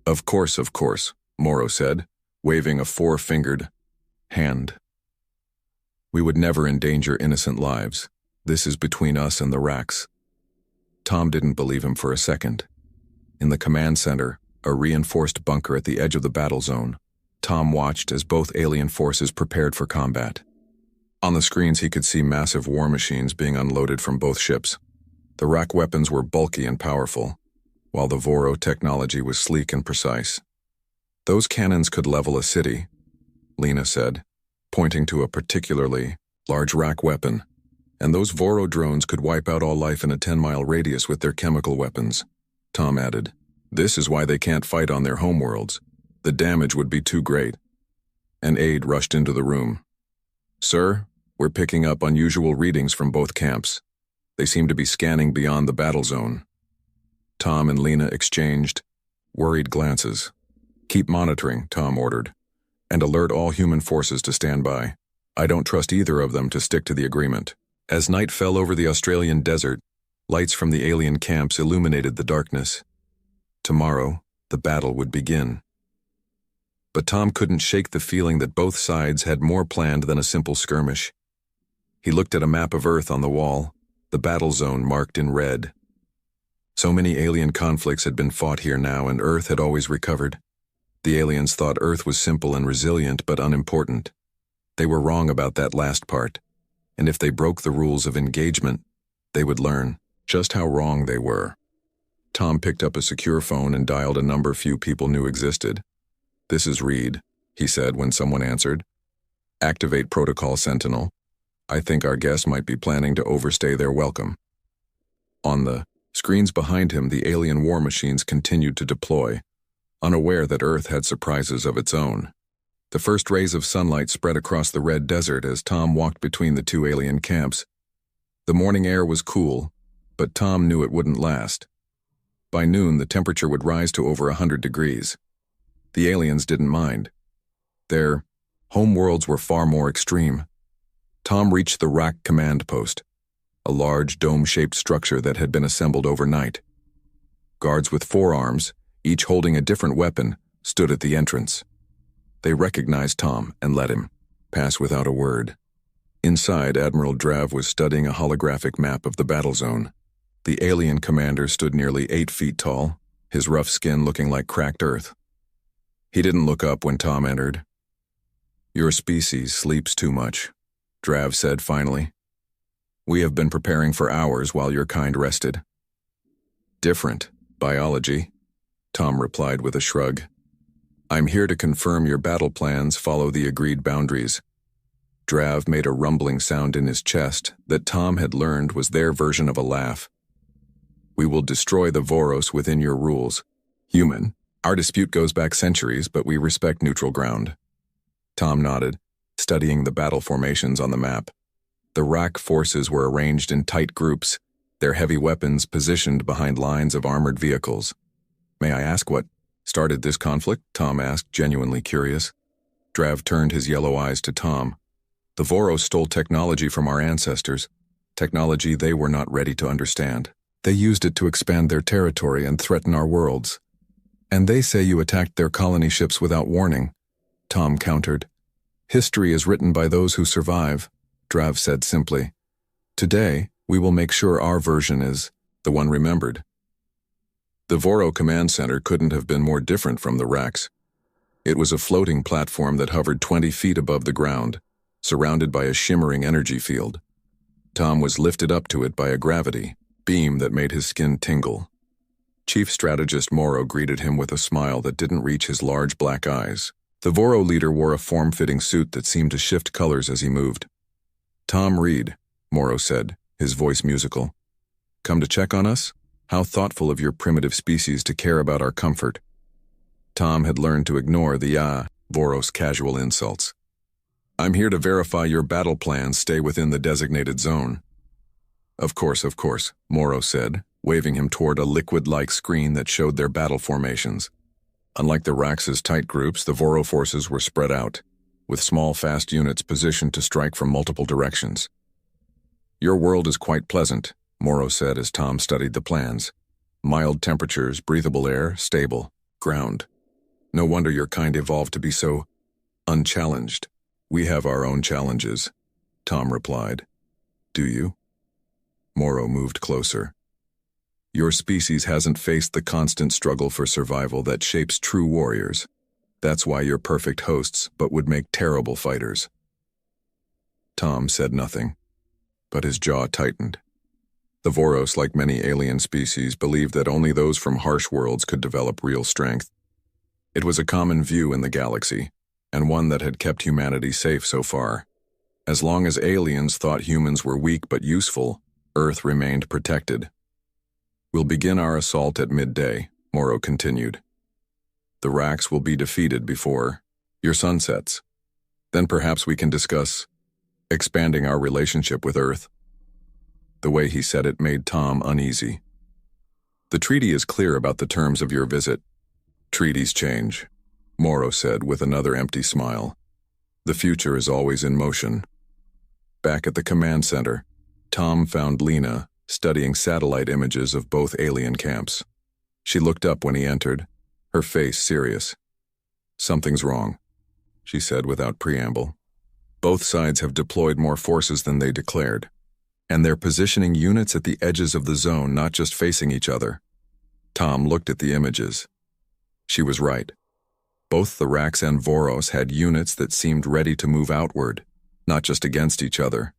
Speaker 1: Of course," Moro said, waving a 4-fingered hand. "We would never endanger innocent lives. This is between us and the Rax." Tom didn't believe him for a second. In the command center, a reinforced bunker at the edge of the battle zone, Tom watched as both alien forces prepared for combat. On the screens he could see massive war machines being unloaded from both ships. The Rack weapons were bulky and powerful, while the Voro technology was sleek and precise. "Those cannons could level a city," Lena said, pointing to a particularly large Rack weapon. And those Voro drones could wipe out all life in a 10-mile radius with their chemical weapons, Tom added. This is why they can't fight on their homeworlds. The damage would be too great. An aide rushed into the room. Sir, we're picking up unusual readings from both camps. They seem to be scanning beyond the battle zone. Tom and Lena exchanged worried glances. Keep monitoring, Tom ordered, and alert all human forces to stand by. I don't trust either of them to stick to the agreement. As night fell over the Australian desert, lights from the alien camps illuminated the darkness. Tomorrow, the battle would begin. But Tom couldn't shake the feeling that both sides had more planned than a simple skirmish. He looked at a map of Earth on the wall, the battle zone marked in red. So many alien conflicts had been fought here now, and Earth had always recovered. The aliens thought Earth was simple and resilient but unimportant. They were wrong about that last part, and if they broke the rules of engagement, they would learn just how wrong they were. Tom picked up a secure phone and dialed a number few people knew existed. This is Reed, he said when someone answered. Activate Protocol Sentinel. I think our guests might be planning to overstay their welcome. On the screens behind him, the alien war machines continued to deploy, unaware that Earth had surprises of its own. The first rays of sunlight spread across the red desert as Tom walked between the two alien camps. The morning air was cool, but Tom knew it wouldn't last. By noon, the temperature would rise to over 100 degrees. The aliens didn't mind. Their homeworlds were far more extreme. Tom reached the RAC command post, a large dome-shaped structure that had been assembled overnight. Guards with forearms, each holding a different weapon, stood at the entrance. They recognized Tom and let him pass without a word. Inside, Admiral Drav was studying a holographic map of the battle zone. The alien commander stood nearly 8 feet tall, his rough skin looking like cracked earth. He didn't look up when Tom entered. Your species sleeps too much, Drav said finally. We have been preparing for hours while your kind rested. Different biology, Tom replied with a shrug. I'm here to confirm your battle plans follow the agreed boundaries. Drav made a rumbling sound in his chest that Tom had learned was their version of a laugh. We will destroy the Voros within your rules. Human, our dispute goes back centuries, but we respect neutral ground. Tom nodded, studying the battle formations on the map. The RAC forces were arranged in tight groups, their heavy weapons positioned behind lines of armored vehicles. May I ask what started this conflict? Tom asked, genuinely curious. Drav turned his yellow eyes to Tom. The Voros stole technology from our ancestors, technology they were not ready to understand. They used it to expand their territory and threaten our worlds. And they say you attacked their colony ships without warning, Tom countered. History is written by those who survive, Drav said simply. Today, we will make sure our version is the one remembered. The Voro Command Center couldn't have been more different from the RACs. It was a floating platform that hovered 20 feet above the ground, surrounded by a shimmering energy field. Tom was lifted up to it by a gravity beam that made his skin tingle. Chief Strategist Morrow greeted him with a smile that didn't reach his large black eyes. The Voro leader wore a form-fitting suit that seemed to shift colors as he moved. Tom Reed, Morrow said, his voice musical. Come to check on us? How thoughtful of your primitive species to care about our comfort. Tom had learned to ignore the Voros casual insults. I'm here to verify your battle plans stay within the designated zone. Of course, Morrow said, waving him toward a liquid-like screen that showed their battle formations. Unlike the RAC's tight groups, the Voro forces were spread out, with small, fast units positioned to strike from multiple directions. Your world is quite pleasant, Morrow said as Tom studied the plans. Mild temperatures, breathable air, stable, ground. No wonder your kind evolved to be so unchallenged. We have our own challenges, Tom replied. Do you? Morrow moved closer. Your species hasn't faced the constant struggle for survival that shapes true warriors. That's why you're perfect hosts, but would make terrible fighters. Tom said nothing, but his jaw tightened. The Voros, like many alien species, believed that only those from harsh worlds could develop real strength. It was a common view in the galaxy, and one that had kept humanity safe so far. As long as aliens thought humans were weak but useful, Earth remained protected. We'll begin our assault at midday, Morrow continued. The Racks will be defeated before your sun sets. Then perhaps we can discuss expanding our relationship with Earth. The way he said it made Tom uneasy. The treaty is clear about the terms of your visit. Treaties change, Morrow said with another empty smile. The future is always in motion. Back at the command center, Tom found Lena studying satellite images of both alien camps. She looked up when he entered, her face serious. Something's wrong, she said without preamble. Both sides have deployed more forces than they declared, and they're positioning units at the edges of the zone, not just facing each other. Tom looked at the images. She was right. Both the Racks and Voros had units that seemed ready to move outward, not just against each other.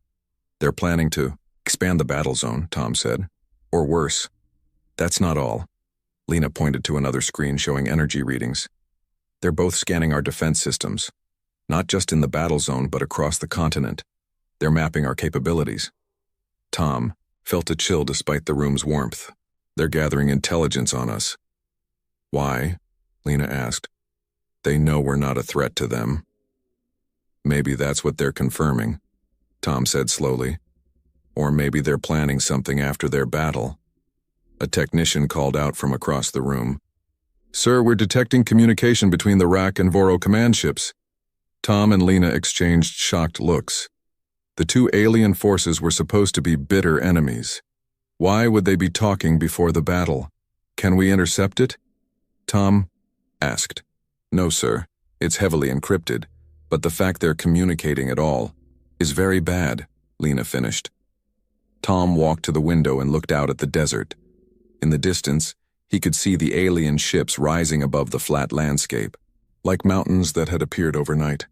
Speaker 1: They're planning to expand the battle zone, Tom said. Or worse. That's not all. Lena pointed to another screen showing energy readings. They're both scanning our defense systems, not just in the battle zone but across the continent. They're mapping our capabilities. Tom felt a chill despite the room's warmth. They're gathering intelligence on us. Why? Lena asked. They know we're not a threat to them. Maybe that's what they're confirming, Tom said slowly. Or maybe they're planning something after their battle. A technician called out from across the room. Sir, we're detecting communication between the Rack and Voro command ships. Tom and Lena exchanged shocked looks. The two alien forces were supposed to be bitter enemies. Why would they be talking before the battle? Can we intercept it? Tom asked. No, sir. It's heavily encrypted, but the fact they're communicating at all is very bad, Lena finished. Tom walked to the window and looked out at the desert. In the distance, he could see the alien ships rising above the flat landscape, like mountains that had appeared overnight.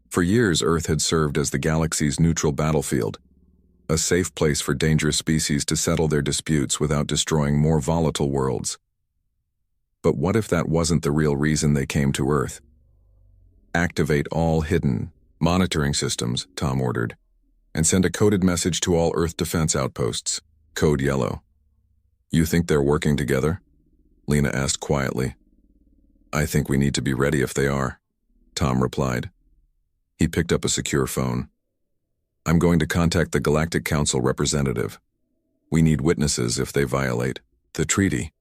Speaker 1: For years, Earth had served as the galaxy's neutral battlefield, a safe place for dangerous species to settle their disputes without destroying more volatile worlds. But what if that wasn't the real reason they came to Earth? Activate all hidden monitoring systems, Tom ordered, and send a coded message to all Earth defense outposts, code yellow. You think they're working together? Lena asked quietly. I think we need to be ready if they are, Tom replied. He picked up a secure phone. I'm going to contact the Galactic Council representative. We need witnesses if they violate the treaty.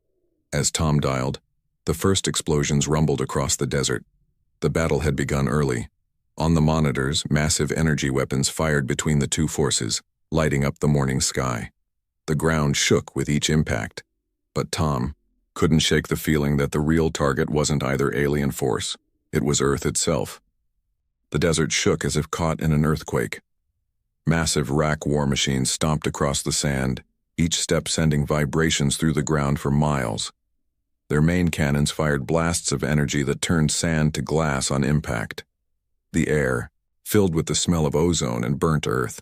Speaker 1: As Tom dialed, the first explosions rumbled across the desert. The battle had begun early. On the monitors, massive energy weapons fired between the two forces, lighting up the morning sky. The ground shook with each impact, but Tom couldn't shake the feeling that the real target wasn't either alien force, it was Earth itself. The desert shook as if caught in an earthquake. Massive Rack war machines stomped across the sand, each step sending vibrations through the ground for miles. Their main cannons fired blasts of energy that turned sand to glass on impact. The air filled with the smell of ozone and burnt earth.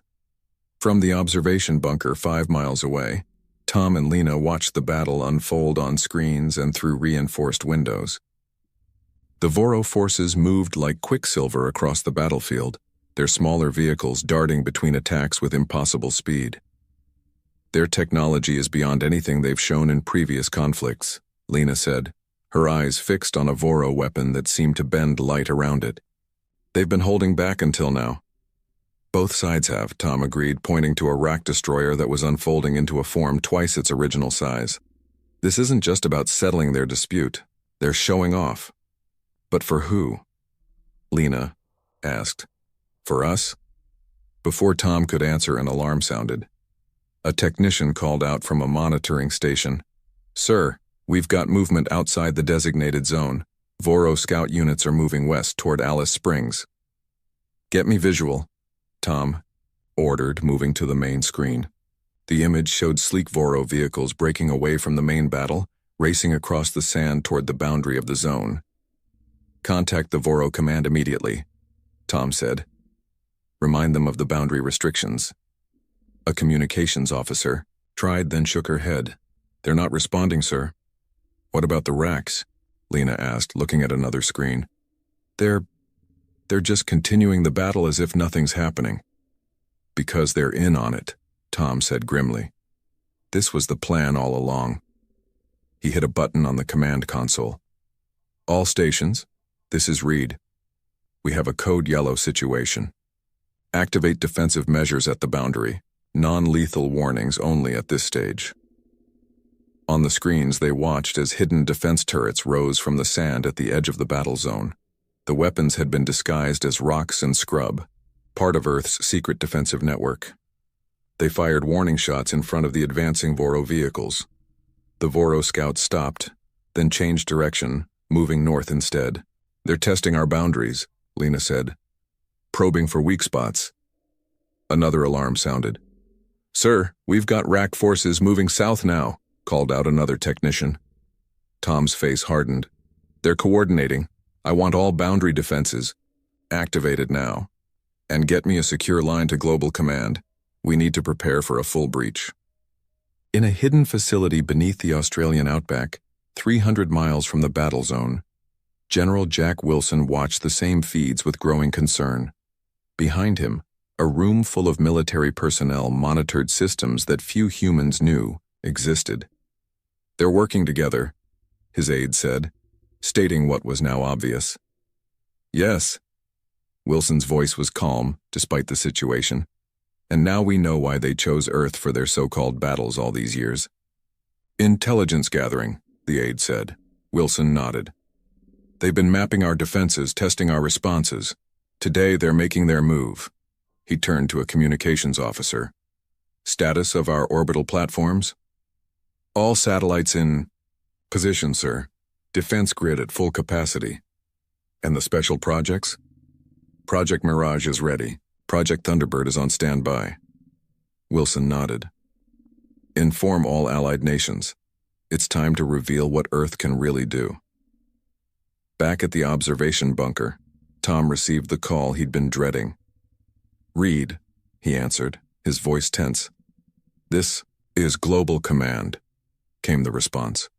Speaker 1: From the observation bunker 5 miles away, Tom and Lena watched the battle unfold on screens and through reinforced windows. The Voro forces moved like quicksilver across the battlefield, their smaller vehicles darting between attacks with impossible speed. Their technology is beyond anything they've shown in previous conflicts, Lena said, her eyes fixed on a Voro weapon that seemed to bend light around it. They've been holding back until now. Both sides have, Tom agreed, pointing to a Rack destroyer that was unfolding into a form twice its original size. This isn't just about settling their dispute. They're showing off. But for who? Lena asked. For us? Before Tom could answer, an alarm sounded. A technician called out from a monitoring station. Sir, we've got movement outside the designated zone. Voro scout units are moving west toward Alice Springs. Get me visual, Tom ordered, moving to the main screen. The image showed sleek Voro vehicles breaking away from the main battle, racing across the sand toward the boundary of the zone. Contact the Voro command immediately, Tom said. Remind them of the boundary restrictions. A communications officer tried, then shook her head. They're not responding, sir. What about the Racks? Lena asked, looking at another screen. They're just continuing the battle as if nothing's happening. Because they're in on it, Tom said grimly. This was the plan all along. He hit a button on the command console. All stations, this is Reed. We have a code yellow situation. Activate defensive measures at the boundary. Non-lethal warnings only at this stage. On the screens, they watched as hidden defense turrets rose from the sand at the edge of the battle zone. The weapons had been disguised as rocks and scrub, part of Earth's secret defensive network. They fired warning shots in front of the advancing Voro vehicles. The Voro scouts stopped, then changed direction, moving north instead. They're testing our boundaries, Lena said. Probing for weak spots. Another alarm sounded. Sir, we've got RAC forces moving south now, called out another technician. Tom's face hardened. They're coordinating. I want all boundary defenses activated now. And get me a secure line to Global Command. We need to prepare for a full breach. In a hidden facility beneath the Australian outback, 300 miles from the battle zone, General Jack Wilson watched the same feeds with growing concern. Behind him, a room full of military personnel monitored systems that few humans knew existed. They're working together, his aide said, stating what was now obvious. Yes. Wilson's voice was calm, despite the situation. And now we know why they chose Earth for their so-called battles all these years. Intelligence gathering, the aide said. Wilson nodded. They've been mapping our defenses, testing our responses. Today they're making their move. He turned to a communications officer. Status of our orbital platforms? All satellites in position, sir. Defense grid at full capacity. And the special projects? Project Mirage is ready. Project Thunderbird is on standby. Wilson nodded. Inform all allied nations. It's time to reveal what Earth can really do. Back at the observation bunker, Tom received the call he'd been dreading. Reed, he answered, his voice tense. This is Global Command, came the response.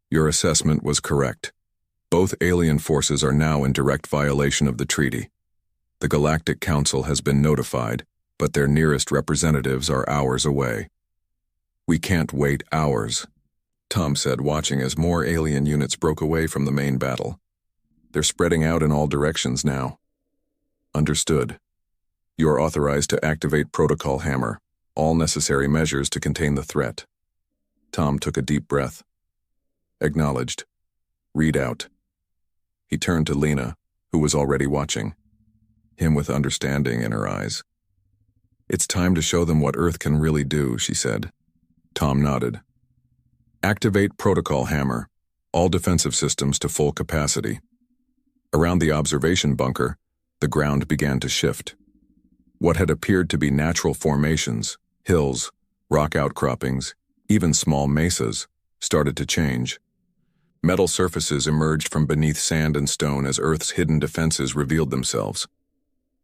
Speaker 1: Your assessment was correct. Both alien forces are now in direct violation of the treaty. The Galactic Council has been notified, but their nearest representatives are hours away. We can't wait hours, Tom said, watching as more alien units broke away from the main battle. They're spreading out in all directions now. Understood. You are authorized to activate Protocol Hammer, all necessary measures to contain the threat. Tom took a deep breath. Acknowledged. Read out. He turned to Lena, who was already watching, him with understanding in her eyes. It's time to show them what Earth can really do, she said. Tom nodded. Activate Protocol Hammer, all defensive systems to full capacity. Around the observation bunker, the ground began to shift. What had appeared to be natural formations, hills, rock outcroppings, even small mesas, started to change. Metal surfaces emerged from beneath sand and stone as Earth's hidden defenses revealed themselves.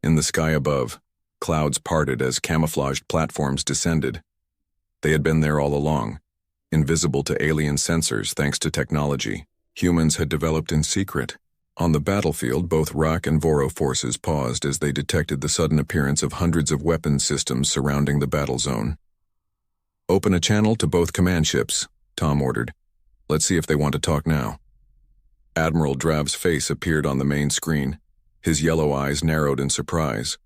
Speaker 1: In the sky above, clouds parted as camouflaged platforms descended. They had been there all along, invisible to alien sensors thanks to technology humans had developed in secret. On the battlefield, both RAC and Voro forces paused as they detected the sudden appearance of hundreds of weapons systems surrounding the battle zone. Open a channel to both command ships, Tom ordered. Let's see if they want to talk now. Admiral Drav's face appeared on the main screen. His yellow eyes narrowed in surprise.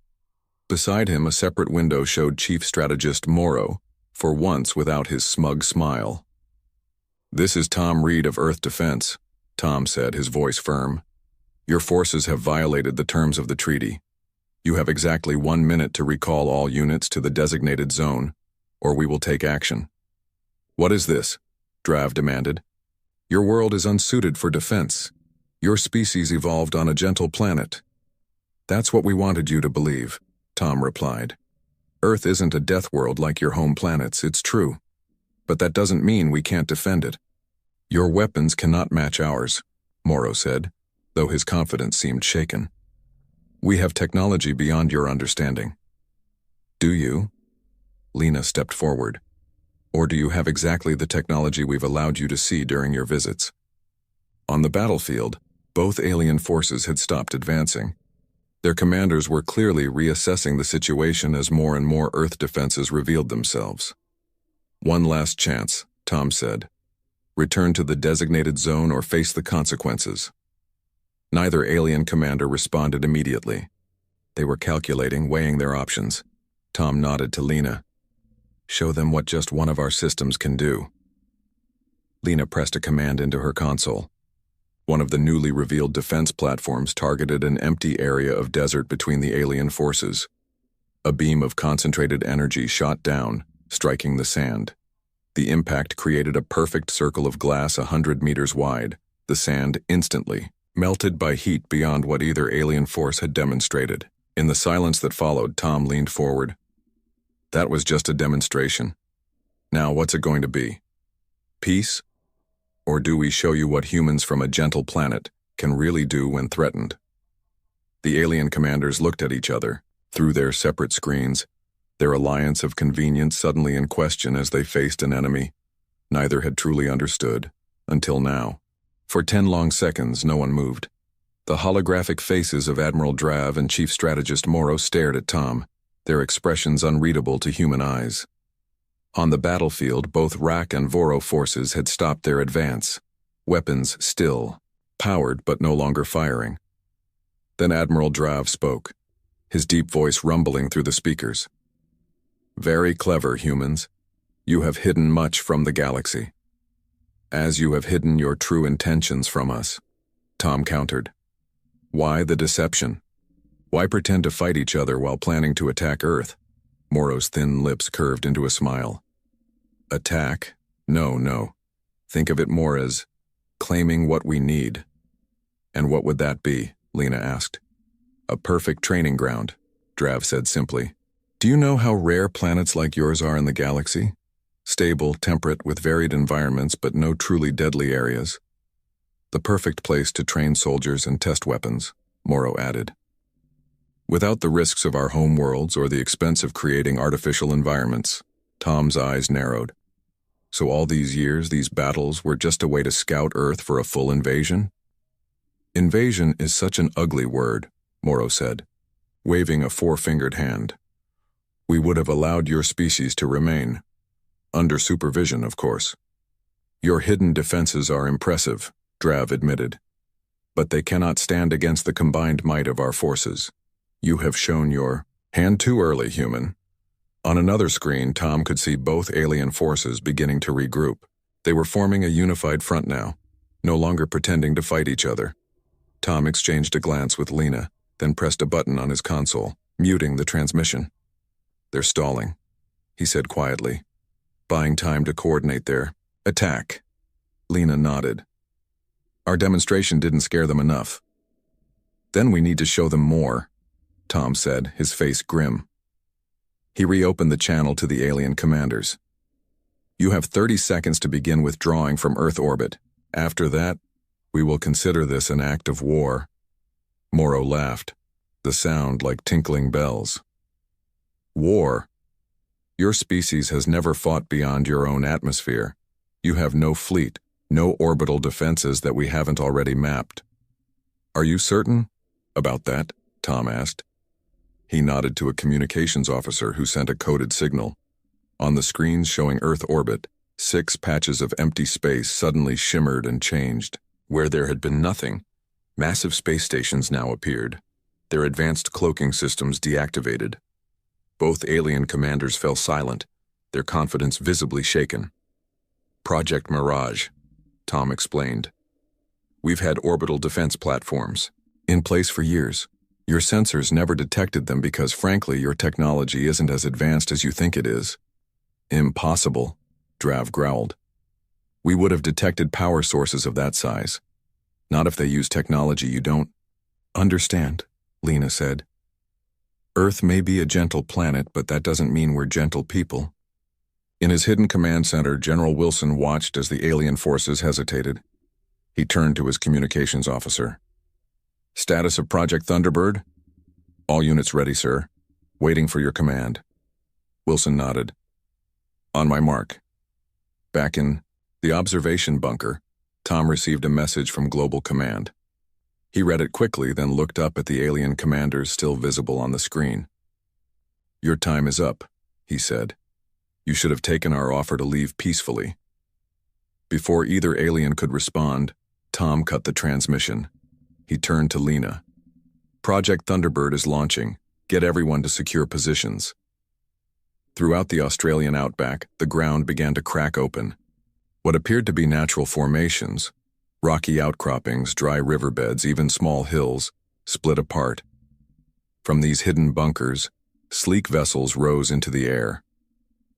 Speaker 1: Beside him, a separate window showed Chief Strategist Morrow, for once without his smug smile. This is Tom Reed of Earth Defense, Tom said, his voice firm. Your forces have violated the terms of the treaty. You have exactly 1 minute to recall all units to the designated zone, or we will take action. What is this? Drav demanded. Your world is unsuited for defense. Your species evolved on a gentle planet. That's what we wanted you to believe, Tom replied. Earth isn't a death world like your home planets, it's true. But that doesn't mean we can't defend it. Your weapons cannot match ours, Morrow said, though his confidence seemed shaken. We have technology beyond your understanding. Do you? Lena stepped forward. Or do you have exactly the technology we've allowed you to see during your visits? On the battlefield, both alien forces had stopped advancing. Their commanders were clearly reassessing the situation as more and more Earth defenses revealed themselves. "One last chance," Tom said. "Return to the designated zone or face the consequences." Neither alien commander responded immediately. They were calculating, weighing their options. Tom nodded to Lena. "Show them what just one of our systems can do." Lena pressed a command into her console. One of the newly revealed defense platforms targeted an empty area of desert between the alien forces. A beam of concentrated energy shot down, striking the sand. The impact created a perfect circle of glass 100 meters wide. The sand instantly melted by heat beyond what either alien force had demonstrated. In the silence that followed, Tom leaned forward. "That was just a demonstration. Now what's it going to be? Peace? Or do we show you what humans from a gentle planet can really do when threatened?" The alien commanders looked at each other, through their separate screens, their alliance of convenience suddenly in question as they faced an enemy neither had truly understood, until now. For 10 long seconds, no one moved. The holographic faces of Admiral Drav and Chief Strategist Morrow stared at Tom, their expressions unreadable to human eyes. On the battlefield, both Rak and Voro forces had stopped their advance, weapons still, powered but no longer firing. Then Admiral Drav spoke, his deep voice rumbling through the speakers. "Very clever, humans. You have hidden much from the galaxy. As you have hidden your true intentions from us," Tom countered. "Why the deception? Why pretend to fight each other while planning to attack Earth?" Morrow's thin lips curved into a smile. "Attack? No. Think of it more as claiming what we need." "And what would that be?" Lena asked. "A perfect training ground," Drav said simply. "Do you know how rare planets like yours are in the galaxy? Stable, temperate, with varied environments but no truly deadly areas. The perfect place to train soldiers and test weapons," Morrow added. "Without the risks of our home worlds or the expense of creating artificial environments." Tom's eyes narrowed. "So all these years, these battles were just a way to scout Earth for a full invasion?" "Invasion is such an ugly word," Morrow said, waving a four-fingered hand. "We would have allowed your species to remain. Under supervision, of course." "Your hidden defenses are impressive," Drav admitted. "But they cannot stand against the combined might of our forces. You have shown your hand too early, human." On another screen, Tom could see both alien forces beginning to regroup. They were forming a unified front now, no longer pretending to fight each other. Tom exchanged a glance with Lena, then pressed a button on his console, muting the transmission. "They're stalling," he said quietly, buying time to coordinate their attack. Lena nodded. "Our demonstration didn't scare them enough." "Then we need to show them more," Tom said, his face grim. He reopened the channel to the alien commanders. "You have 30 seconds to begin withdrawing from Earth orbit. After that, we will consider this an act of war." Morrow laughed, the sound like tinkling bells. "War? Your species has never fought beyond your own atmosphere. You have no fleet, no orbital defenses that we haven't already mapped." "Are you certain about that?" Tom asked. He nodded to a communications officer who sent a coded signal. On the screens showing Earth orbit, 6 patches of empty space suddenly shimmered and changed. Where there had been nothing, massive space stations now appeared, their advanced cloaking systems deactivated. Both alien commanders fell silent, their confidence visibly shaken. "Project Mirage," Tom explained. "We've had orbital defense platforms in place for years. Your sensors never detected them because, frankly, your technology isn't as advanced as you think it is." "Impossible," Drav growled. "We would have detected power sources of that size. Not if they use technology you don't understand," Lena said. "Earth may be a gentle planet, but that doesn't mean we're gentle people." In his hidden command center, General Wilson watched as the alien forces hesitated. He turned to his communications officer. "Status of Project Thunderbird?" "All units ready, sir. Waiting for your command." Wilson nodded. "On my mark." Back in the observation bunker, Tom received a message from Global Command. He read it quickly, then looked up at the alien commanders still visible on the screen. "Your time is up," he said. "You should have taken our offer to leave peacefully." Before either alien could respond, Tom cut the transmission. He turned to Lena. "Project Thunderbird is launching. Get everyone to secure positions." Throughout the Australian outback, the ground began to crack open. What appeared to be natural formations, rocky outcroppings, dry riverbeds, even small hills, split apart. From these hidden bunkers, sleek vessels rose into the air.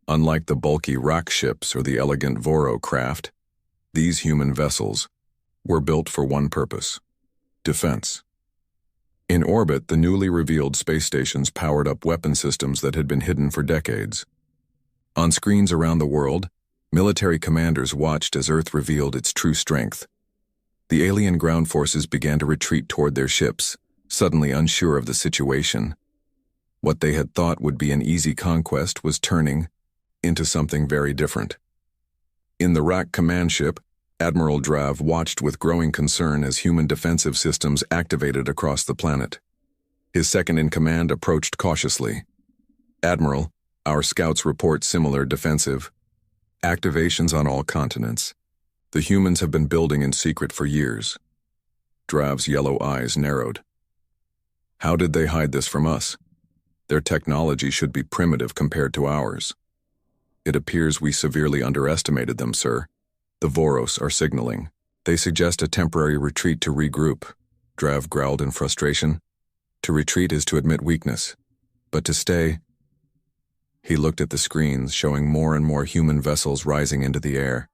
Speaker 1: Unlike the bulky rock ships or the elegant Voro craft, these human vessels were built for one purpose: defense. In orbit, the newly revealed space stations powered up weapon systems that had been hidden for decades. On screens around the world, military commanders watched as Earth revealed its true strength. The alien ground forces began to retreat toward their ships, suddenly unsure of the situation. What they had thought would be an easy conquest was turning into something very different. In the RAC command ship, Admiral Drav watched with growing concern as human defensive systems activated across the planet. His second-in-command approached cautiously. "Admiral, our scouts report similar defensive activations on all continents. The humans have been building in secret for years." Drav's yellow eyes narrowed. "How did they hide this from us? Their technology should be primitive compared to ours." "It appears we severely underestimated them, sir. The Voros are signaling. They suggest a temporary retreat to regroup," Drav growled in frustration. "To retreat is to admit weakness, but to stay—" He looked at the screens, showing more and more human vessels rising into the air.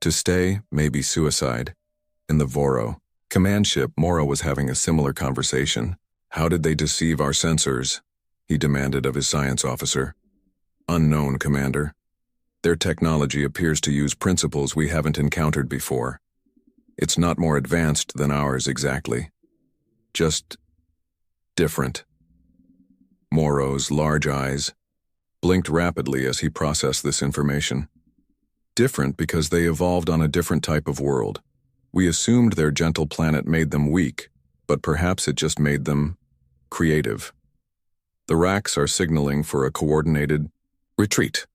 Speaker 1: "To stay may be suicide." In the Voro command ship, Morrow was having a similar conversation. "How did they deceive our sensors?" he demanded of his science officer. "Unknown, Commander. Their technology appears to use principles we haven't encountered before. It's not more advanced than ours exactly. Just different." Morrow's large eyes blinked rapidly as he processed this information. "Different because they evolved on a different type of world. We assumed their gentle planet made them weak, but perhaps it just made them creative. The RACs are signaling for a coordinated retreat,"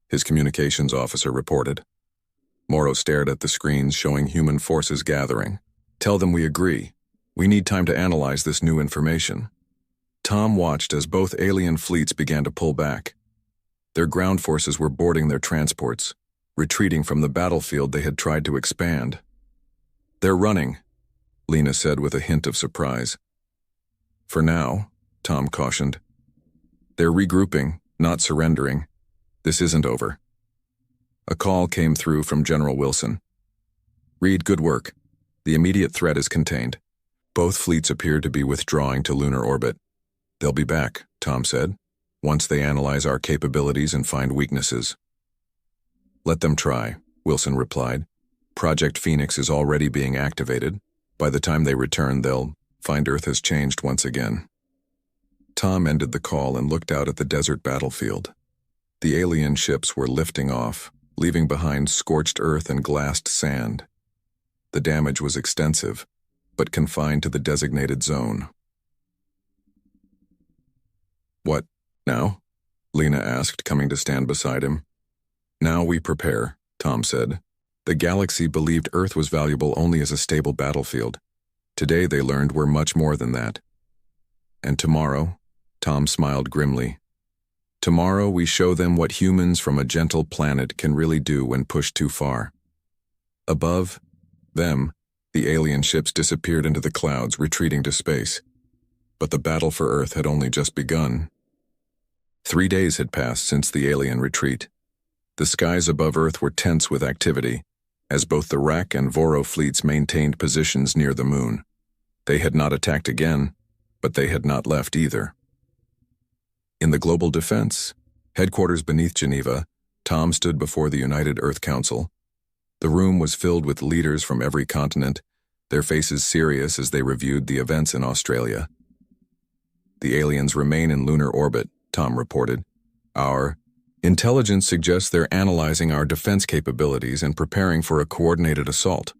Speaker 1: his communications officer reported. Morrow stared at the screens showing human forces gathering. "Tell them we agree. We need time to analyze this new information." Tom watched as both alien fleets began to pull back. Their ground forces were boarding their transports, retreating from the battlefield they had tried to expand. "They're running," Lena said with a hint of surprise. "For now," Tom cautioned. "They're regrouping, not surrendering. This isn't over." A call came through from General Wilson. "Reed, good work. The immediate threat is contained. Both fleets appear to be withdrawing to lunar orbit." "They'll be back," Tom said, "once they analyze our capabilities and find weaknesses." "Let them try," Wilson replied. "Project Phoenix is already being activated. By the time they return, they'll find Earth has changed once again." Tom ended the call and looked out at the desert battlefield. The alien ships were lifting off, leaving behind scorched earth and glassed sand. The damage was extensive, but confined to the designated zone. "What now?" Lena asked, coming to stand beside him. "Now we prepare," Tom said. "The galaxy believed Earth was valuable only as a stable battlefield. Today they learned we're much more than that. And tomorrow," Tom smiled grimly, "tomorrow we show them what humans from a gentle planet can really do when pushed too far." Above them, the alien ships disappeared into the clouds, retreating to space. But the battle for Earth had only just begun. 3 days had passed since the alien retreat. The skies above Earth were tense with activity, as both the RAC and Voro fleets maintained positions near the moon. They had not attacked again, but they had not left either. In the Global Defense headquarters beneath Geneva, Tom stood before the United Earth Council. The room was filled with leaders from every continent, their faces serious as they reviewed the events in Australia. "The aliens remain in lunar orbit," Tom reported. "Our intelligence suggests they're analyzing our defense capabilities and preparing for a coordinated assault."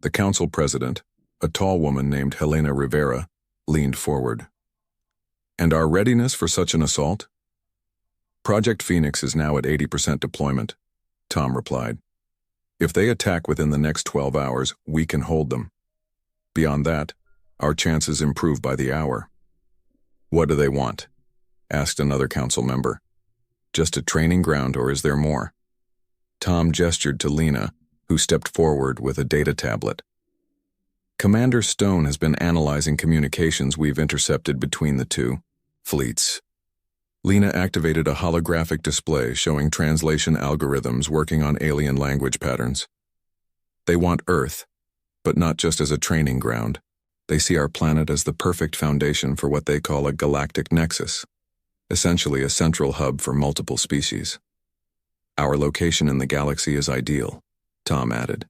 Speaker 1: The council president, A tall woman named Helena Rivera leaned forward. And our readiness for such an assault? Project Phoenix is now at 80% deployment, Tom replied. If they attack within the next 12 hours, we can hold them. Beyond that, our chances improve by the hour. What do they want? Asked another council member. Just a training ground, or is there more? Tom gestured to Lena, who stepped forward with a data tablet. Commander Stone has been analyzing communications we've intercepted between the two fleets. Lena activated a holographic display showing translation algorithms working on alien language patterns. They want Earth, but not just as a training ground. They see our planet as the perfect foundation for what they call a galactic nexus, essentially a central hub for multiple species. Our location in the galaxy is ideal, Tom added,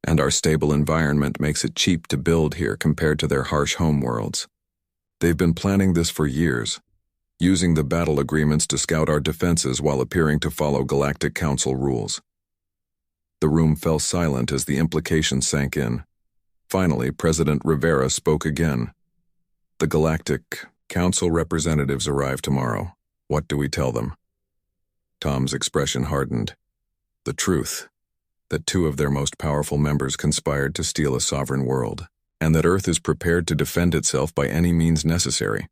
Speaker 1: and our stable environment makes it cheap to build here compared to their harsh homeworlds. They've been planning this for years, using the battle agreements to scout our defenses while appearing to follow Galactic Council rules. The room fell silent as the implications sank in. Finally, President Rivera spoke again. The Galactic Council representatives arrive tomorrow. What do we tell them? Tom's expression hardened. The truth, that two of their most powerful members conspired to steal a sovereign world, and that Earth is prepared to defend itself by any means necessary.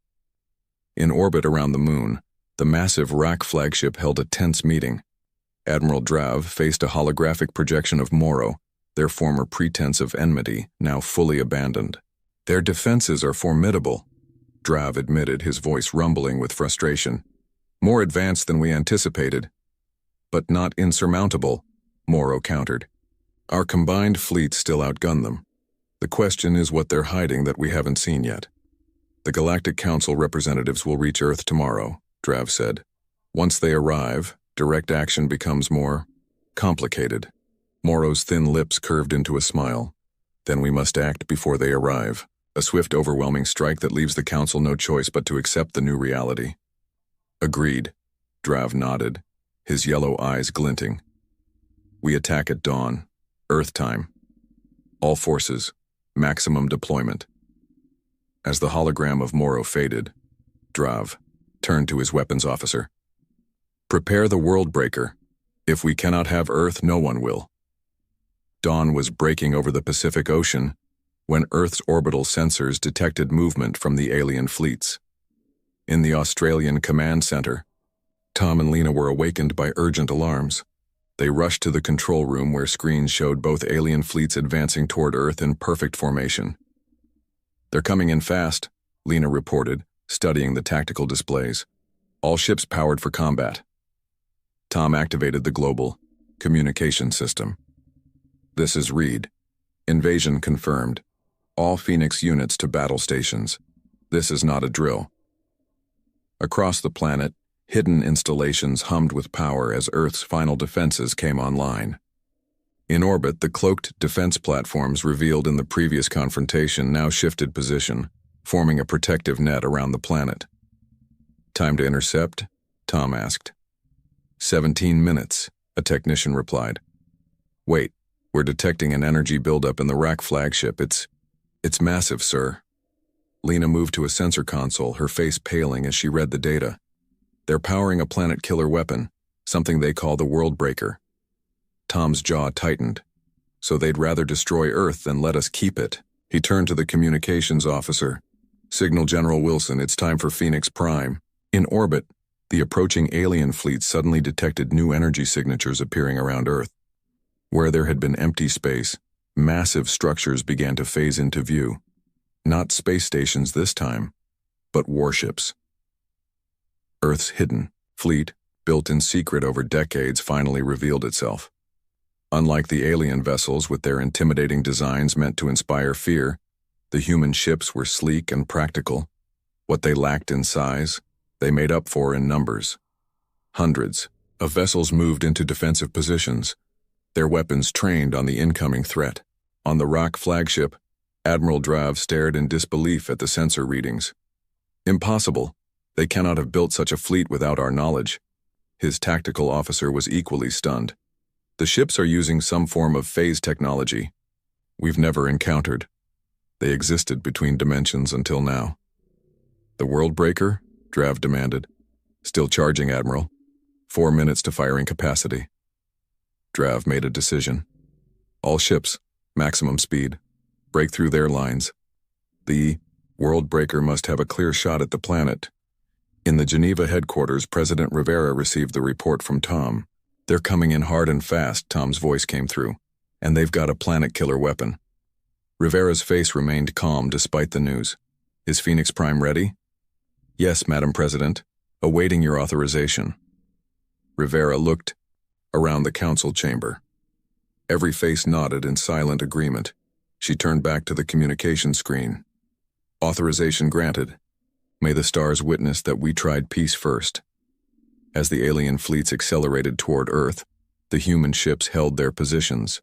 Speaker 1: In orbit around the moon, the massive RAC flagship held a tense meeting. Admiral Drav faced a holographic projection of Morrow, their former pretense of enmity, now fully abandoned. Their defenses are formidable, Drav admitted, his voice rumbling with frustration. More advanced than we anticipated. But not insurmountable, Morrow countered. Our combined fleets still outgun them. The question is what they're hiding that we haven't seen yet. The Galactic Council representatives will reach Earth tomorrow, Drav said. Once they arrive, direct action becomes more complicated. Morrow's thin lips curved into a smile. Then we must act before they arrive. A swift, overwhelming strike that leaves the Council no choice but to accept the new reality. Agreed, Drav nodded, his yellow eyes glinting. We attack at dawn, Earth time. All forces, maximum deployment. As the hologram of Morrow faded, Drav turned to his weapons officer. Prepare the world breaker. If we cannot have Earth, no one will. Dawn was breaking over the Pacific Ocean when Earth's orbital sensors detected movement from the alien fleets. In the Australian command center, Tom and Lena were awakened by urgent alarms. They rushed to the control room where screens showed both alien fleets advancing toward Earth in perfect formation. They're coming in fast, Lena reported, studying the tactical displays. All ships powered for combat. Tom activated the global communication system. This is Reed. Invasion confirmed. All Phoenix units to battle stations. This is not a drill. Across the planet, hidden installations hummed with power as Earth's final defenses came online. In orbit, the cloaked defense platforms revealed in the previous confrontation now shifted position, forming a protective net around the planet. Time to intercept? Tom asked. 17 minutes, a technician replied. Wait, we're detecting an energy buildup in the RAC flagship. It's massive, sir. Lena moved to a sensor console, her face paling as she read the data. They're powering a planet-killer weapon, something they call the World Breaker. Tom's jaw tightened. So they'd rather destroy Earth than let us keep it. He turned to the communications officer. Signal General Wilson, it's time for Phoenix Prime. In orbit, the approaching alien fleet suddenly detected new energy signatures appearing around Earth. Where there had been empty space, massive structures began to phase into view. Not space stations this time, but warships. Earth's hidden fleet, built in secret over decades, finally revealed itself. Unlike the alien vessels with their intimidating designs meant to inspire fear, the human ships were sleek and practical. What they lacked in size, they made up for in numbers. Hundreds of vessels moved into defensive positions, their weapons trained on the incoming threat. On the RAC flagship, Admiral Drav stared in disbelief at the sensor readings. Impossible. They cannot have built such a fleet without our knowledge. His tactical officer was equally stunned. The ships are using some form of phase technology we've never encountered. They existed between dimensions until now. "The world breaker?" Drav demanded. "Still charging, Admiral. 4 minutes to firing capacity." Drav made a decision. "All ships, maximum speed. Break through their lines. The world breaker must have a clear shot at the planet." In the Geneva headquarters, President Rivera received the report from Tom. "They're coming in hard and fast," Tom's voice came through. "And they've got a planet-killer weapon." Rivera's face remained calm despite the news. "Is Phoenix Prime ready?" "Yes, Madam President. Awaiting your authorization." Rivera looked around the council chamber. Every face nodded in silent agreement. She turned back to the communication screen. "Authorization granted. May the stars witness that we tried peace first." As the alien fleets accelerated toward Earth, the human ships held their positions.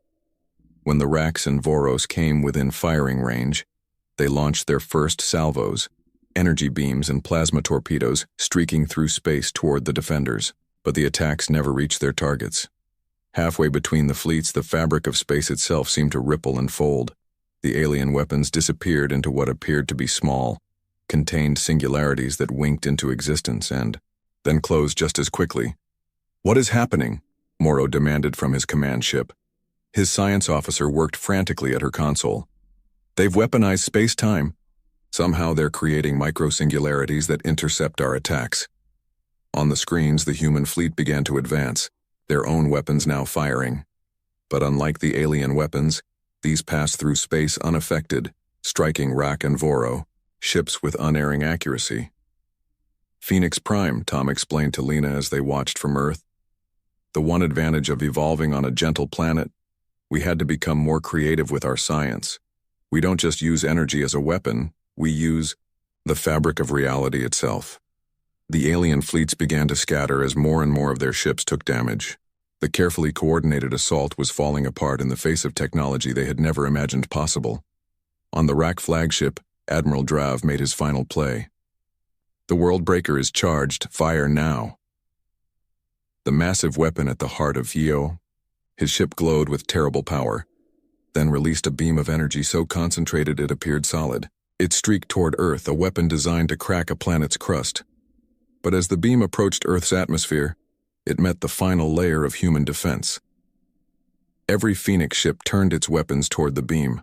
Speaker 1: When the Rax and Voros came within firing range, they launched their first salvos, energy beams and plasma torpedoes streaking through space toward the defenders, but the attacks never reached their targets. Halfway between the fleets, the fabric of space itself seemed to ripple and fold. The alien weapons disappeared into what appeared to be small, contained singularities that winked into existence and then closed just as quickly. "What is happening?" Morrow demanded from his command ship. His science officer worked frantically at her console. "They've weaponized space-time. Somehow they're creating micro-singularities that intercept our attacks." On the screens, the human fleet began to advance, their own weapons now firing. But unlike the alien weapons, these passed through space unaffected, striking Rak and Voro, ships with unerring accuracy. "Phoenix Prime," Tom explained to Lena as they watched from Earth. "The one advantage of evolving on a gentle planet, we had to become more creative with our science. We don't just use energy as a weapon, we use the fabric of reality itself." The alien fleets began to scatter as more and more of their ships took damage. The carefully coordinated assault was falling apart in the face of technology they had never imagined possible. On the Rak flagship, Admiral Drav made his final play. "The world breaker is charged. Fire now." The massive weapon at the heart of Io, his ship glowed with terrible power, then released a beam of energy so concentrated it appeared solid. It streaked toward Earth, a weapon designed to crack a planet's crust. But as the beam approached Earth's atmosphere, it met the final layer of human defense. Every Phoenix ship turned its weapons toward the beam,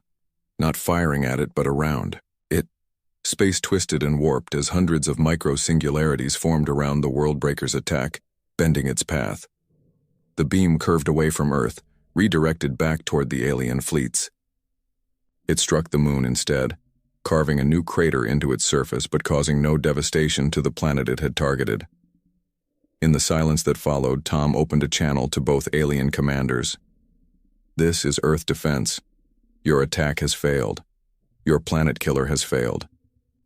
Speaker 1: not firing at it but around it. Space twisted and warped as hundreds of micro-singularities formed around the world breaker's attack, bending its path. The beam curved away from Earth, redirected back toward the alien fleets. It struck the moon instead, carving a new crater into its surface but causing no devastation to the planet it had targeted. In the silence that followed, Tom opened a channel to both alien commanders. "This is Earth defense. Your attack has failed. Your planet killer has failed.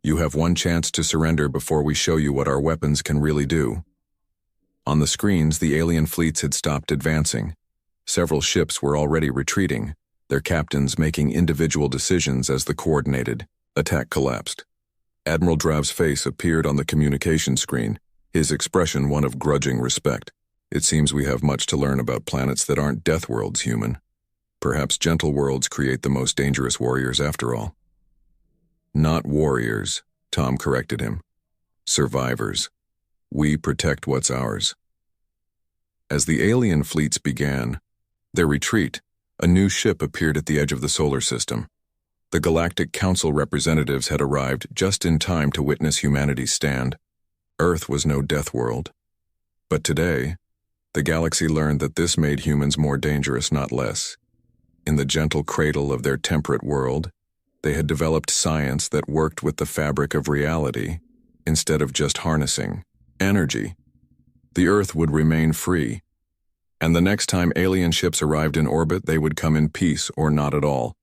Speaker 1: You have one chance to surrender before we show you what our weapons can really do." On the screens, the alien fleets had stopped advancing. Several ships were already retreating, their captains making individual decisions as the coordinated attack collapsed. Admiral Drav's face appeared on the communication screen, his expression one of grudging respect. "It seems we have much to learn about planets that aren't death worlds, human. Perhaps gentle worlds create the most dangerous warriors after all." "Not warriors," Tom corrected him. "Survivors. We protect what's ours." As the alien fleets began their retreat, a new ship appeared at the edge of the solar system. The Galactic Council representatives had arrived just in time to witness humanity's stand. Earth was no death world. But today, the galaxy learned that this made humans more dangerous, not less. In the gentle cradle of their temperate world, they had developed science that worked with the fabric of reality instead of just harnessing energy. The Earth would remain free, and the next time alien ships arrived in orbit, they would come in peace or not at all.